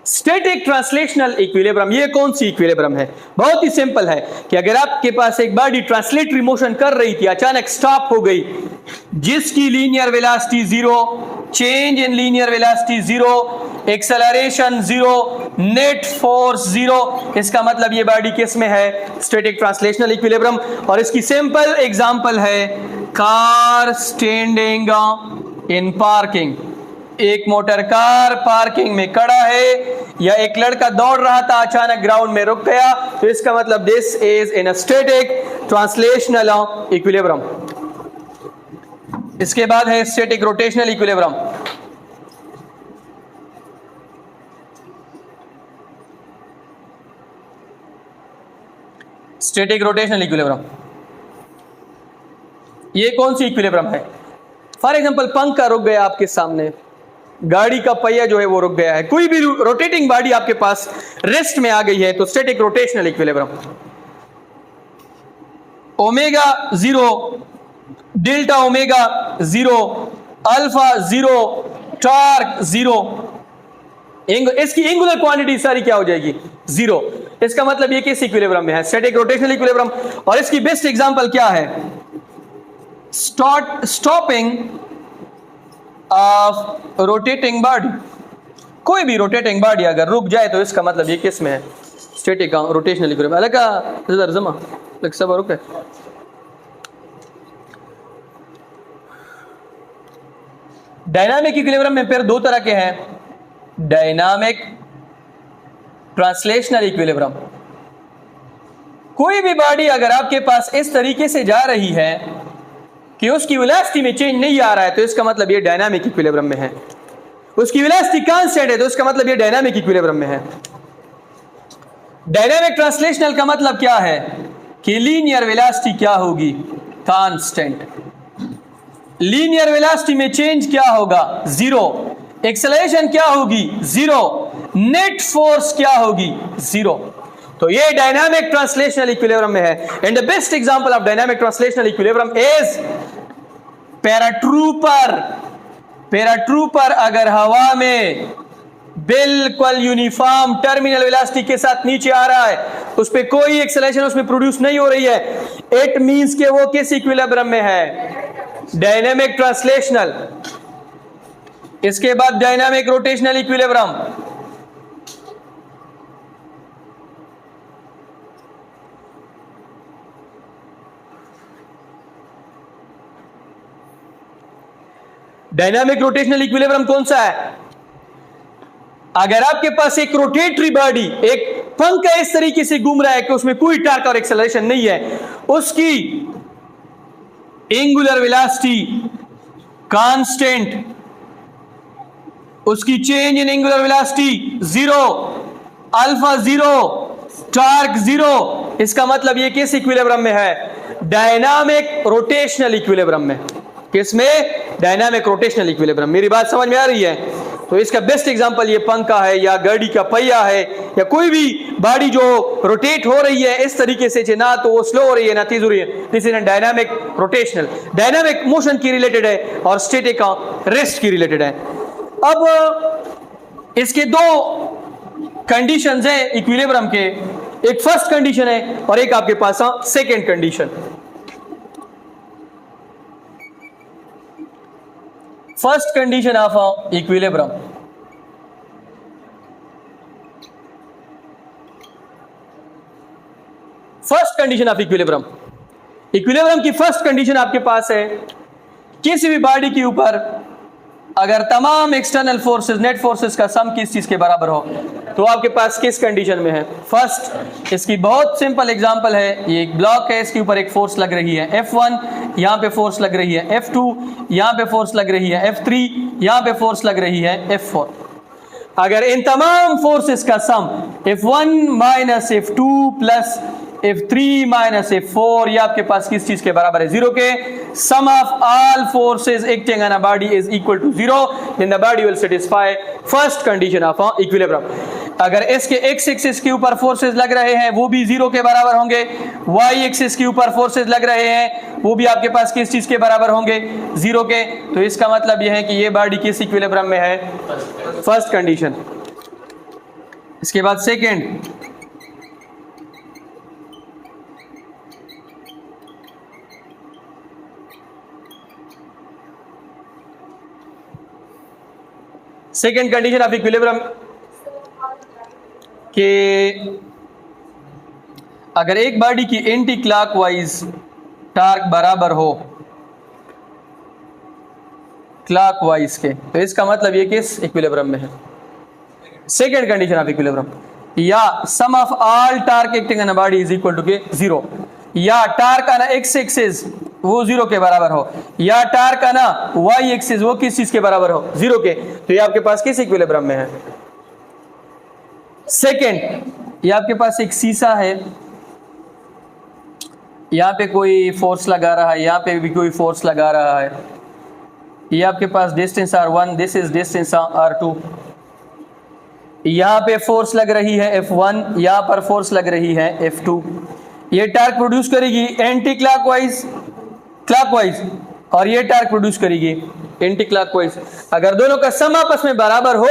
Static translational equilibrium ये कौन सी इक्विलिब्रियम है, बहुत ही सिंपल है कि अगर आपके पास एक बॉडी ट्रांसलेटरी मोशन कर रही थी, अचानक स्टॉप हो गई, जिसकी linear velocity 0, change in linear velocity 0, acceleration 0, net force 0, इसका मतलब ये बॉडी किस में है, स्टैटिक ट्रांसलेशनल इक्विलिब्रियम। और इसकी सिंपल एग्जांपल है कार स्टैंडिंग इन पार्किंग। एक मोटर कार पार्किंग में खड़ा है या एक लड़का दौड़ रहा था अचानक ग्राउंड में रुक गया, तो इसका मतलब this is in a static translational equilibrium. इसके बाद है static rotational equilibrium. Static rotational equilibrium ये कौन सी इक्विलिब्रियम है? फॉर एग्जांपल पंखा रुक गया आपके सामने, गाड़ी का पहिया जो है वो रुक गया है, कोई भी रोटेटिंग बॉडी आपके पास रेस्ट में आ गई है, तो static rotational equilibrium. Omega 0, delta omega 0, alpha 0, torque 0, इसकी एंगुलर क्वांटिटी सारी क्या हो जाएगी? 0। इसका मतलब ये किस इक्विलिब्रियम में है? Static rotational equilibrium. और इसकी बेस्ट एग्जांपल क्या है? Stopping of rotating body. कोई भी रोटेटिंग बॉडी अगर रुक जाए तो इसका मतलब ये किस में है? Static rotational equilibrium. अलग जमा लग सब रुके। डायनामिक इक्विलिब्रियम में फिर दो तरह के हैं, डायनामिक ट्रांसलेशनल इक्विलिब्रियम। कोई भी बॉडी अगर आपके पास इस तरीके से जा रही है कि उसकी वेलोसिटी में चेंज नहीं आ रहा है, तो इसका मतलब ये डायनामिक इक्विलिब्रियम में है। उसकी वेलोसिटी कांस्टेंट है, तो इसका मतलब ये डायनामिक इक्विलिब्रियम में है। डायनामिक ट्रांसलेशनल का मतलब क्या है कि लीनियर वेलोसिटी क्या होगी? कांस्टेंट। लीनियर वेलोसिटी में चेंज क्या होगा? 0। एक्सेलरेशन क्या होगी? 0। नेट फोर्स क्या होगी? 0। तो ये डायनामिक ट्रांसलेशनल इक्विलिब्रियम में है। And the best example of dynamic translational equilibrium is paratrooper. Paratrooper अगर हवा में बिल्कुल यूनिफॉर्म टर्मिनल वेलोसिटी के साथ नीचे आ रहा है, उस पर कोई एक्सेलरेशन उसमें प्रोड्यूस नहीं हो रही है, इट मींस कि वो किस इक्विलिब्रियम में है? Dynamic translational. इसके बाद dynamic rotational equilibrium. Dynamic rotational equilibrium कौन सा है? अगर आपके पास एक रोटेटरी बॉडी, एक पंखा इस तरीके से घूम रहा है कि उसमें कोई टॉर्क और एक्सेलरेशन नहीं है, उसकी एंगुलर वेलोसिटी कांस्टेंट, उसकी change in angular velocity 0, alpha 0, torque 0। इसका मतलब ये किस इक्विलिब्रियम में है? डायनामिक रोटेशनल इक्विलिब्रियम में। किसमें? Dynamic rotational equilibrium. मेरी बात समझ में आ रही है? तो इसका बेस्ट एग्जांपल ये पंखा है या गाड़ी का पहिया है या कोई भी बॉडी जो रोटेट हो रही है इस तरीके से, ना तो वो स्लो हो रही है ना तेज हो रही है। This is dynamic rotational. Dynamic motion की रिलेटेड है और स्टैटिक रेस्ट की रिलेटेड है। अब इसके दो कंडीशंस हैं इक्विलिब्रियम के, एक फर्स्ट कंडीशन है और एक आपके पास second condition. First condition of equilibrium. First condition of equilibrium. Equilibrium की फर्स्ट कंडीशन आपके पास है, किसी भी बॉडी के ऊपर अगर तमाम एक्सटर्नल फोर्सेस, नेट फोर्सेस का सम किस चीज के बराबर हो, तो आपके पास किस कंडीशन में है? फर्स्ट। इसकी बहुत सिंपल एग्जांपल है, ये एक ब्लॉक है, इसके ऊपर एक फोर्स लग रही है F1, यहां पे फोर्स लग रही है F2, यहां पे फोर्स लग रही है F3, यहां पे फोर्स लग रही है F4। अगर इन तमाम फोर्सेस का सम F1 minus F2 plus F3 minus F4, ये आपके पास किस चीज के बराबर है? 0 के। Sum of all forces acting on a body is equal to 0, then the body will satisfy first condition of equilibrium. अगर इसके एक्स एक्सिस के ऊपर फोर्सेस लग रहे हैं वो भी 0 के बराबर होंगे, वाई एक्सिस के ऊपर फोर्सेस लग रहे हैं वो भी आपके पास किस चीज के बराबर होंगे? 0 के। तो इसका मतलब यह है कि ये बॉडी किस इक्विलिब्रियम में है? First condition. इसके बाद second. Second condition of equilibrium कि अगर एक बॉडी की एंटी क्लॉकवाइज टॉर्क बराबर हो क्लॉकवाइज के, तो इसका मतलब ये किस इक्विलिब्रियम में है? Second condition of equilibrium. या sum of all torque acting on a body is equal to के 0, या टार्क ऑन एक्स एक्सिस वो 0 के बराबर हो, या टार्क ऑन वाई एक्सिस वो किस चीज के बराबर हो? 0 के। तो ये आपके पास किस इक्विलिब्रियम में है? सेकेंड। ये आपके पास एक शीशा है, यहाँ पे कोई फोर्स लगा रहा है, यहाँ पे भी कोई फोर्स लगा रहा है, ये आपके पास distance r1, this is distance r2, यहाँ पे फोर्स लग रही है F1, यहाँ पर फोर्स लग रही है F2। ये टार्क प्रोड्यूस करेगी एंटी क्लॉकवाइज, क्लॉकवाइज, और ये टार्क प्रोड्यूस करेगी एंटी क्लॉकवाइज। अगर दोनों का सम आपस में बराबर हो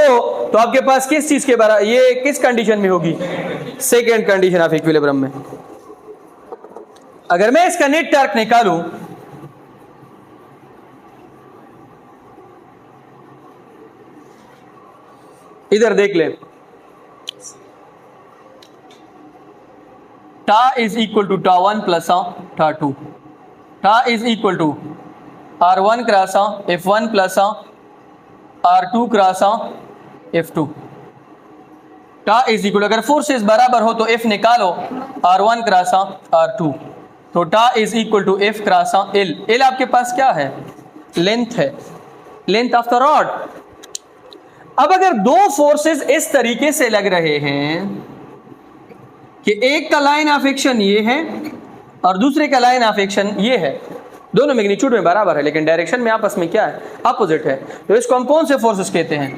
तो आपके पास किस चीज के बराबर, ये किस कंडीशन में होगी? सेकेंड कंडीशन ऑफ इक्विलिब्रियम में। अगर मैं इसका नेट टार्क निकालूं, इधर देख ले, टा इज इक्वल टू टा 1 plus tau 2, tau is equal to r1 cross f1 plus r2 cross f2। Tau is equal, अगर फोर्सेस बराबर हो तो f निकालो, r1 क्रॉस r2, तो tau is equal to f cross l। l आपके पास क्या है? लेंथ है, लेंथ ऑफ द रॉड। अब अगर दो फोर्सेस इस तरीके से लग रहे हैं कि एक का लाइन ऑफ एक्शन ये है और दूसरे का लाइन ऑफ एक्शन ये है, दोनों मैग्नीट्यूड में बराबर है लेकिन डायरेक्शन में आपस में क्या है? अपोजिट है, तो इसको हम कौन से फोर्सेस कहते हैं?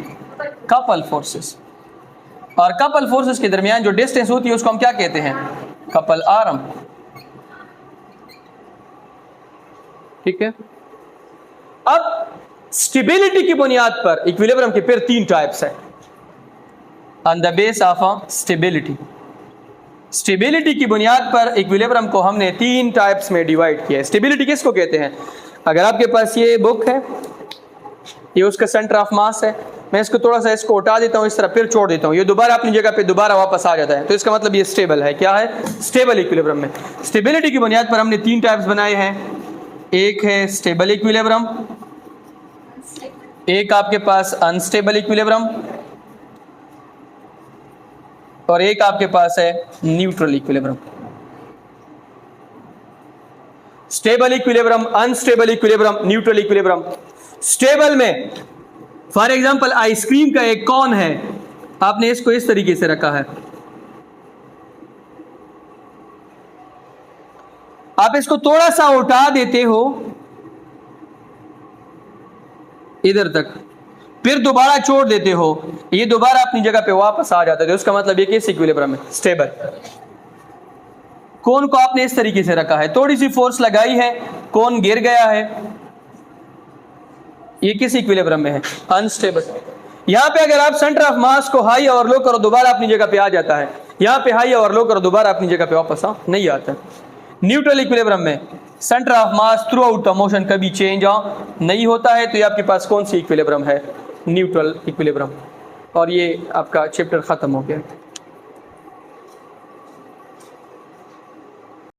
Couple forces. और कपल फोर्सेस के दरमियान जो डिस्टेंस होती है उसको हम क्या कहते हैं? Couple arm. ठीक है। अब स्टेबिलिटी की बुनियाद पर इक्विलिब्रियम के फिर 3 टाइप्स है। On the base of stability, stability की बुनियाद पर इक्विलिब्रियम को हमने 3 टाइप्स में डिवाइड किया है। स्टेबिलिटी किसको कहते हैं? अगर आपके पास ये बुक है, ये उसका सेंटर ऑफ मास है, मैं इसको थोड़ा सा इसको उठा देता हूँ, इस तरह फिर छोड़ देता हूँ, ये दोबारा अपनी जगह पे दोबारा वापस आ जाता है, तो इसका मतलब ये स्टेबल है। क्या है? स्टेबल इक्विलिब्रियम में। स्टेबिलिटी की बुनियाद पर हमने 3 टाइप्स बनाए हैं। एक है स्टेबल इक्विलिब्रियम, एक आपके पास अनस्टेबल इक्विलिब्रियम, और एक आपके पास है neutral equilibrium. Stable equilibrium, unstable equilibrium, neutral equilibrium. Stable में फॉर एग्जांपल आइसक्रीम का एक कोन है, आपने इसको इस तरीके से रखा है, आप इसको थोड़ा सा उठा देते हो इधर तक, फिर दोबारा छोड़ देते हो, ये दोबारा अपनी जगह पे वापस आ जाता है, तो उसका मतलब ये किस इक्विलिब्रियम है? स्टेबल। कोन को आपने इस तरीके से रखा है, थोड़ी सी फोर्स लगाई है, कोन गिर गया है, ये किस इक्विलिब्रियम में है? अनस्टेबल। यहां पे अगर आप सेंटर ऑफ मास को हाई और लो करो दोबारा अपनी जगह पे आ जाता है, यहां पे हाई और लो करो दोबारा अपनी जगह पे वापस नहीं आता। न्यूट्रल इक्विलिब्रियम में centre of mass through out the motion कभी चेंज नहीं होता है, तो ये आपके पास कौन सी इक्विलिब्रियम है? Neutral equilibrium. और ये आपका चैप्टर खत्म हो गया।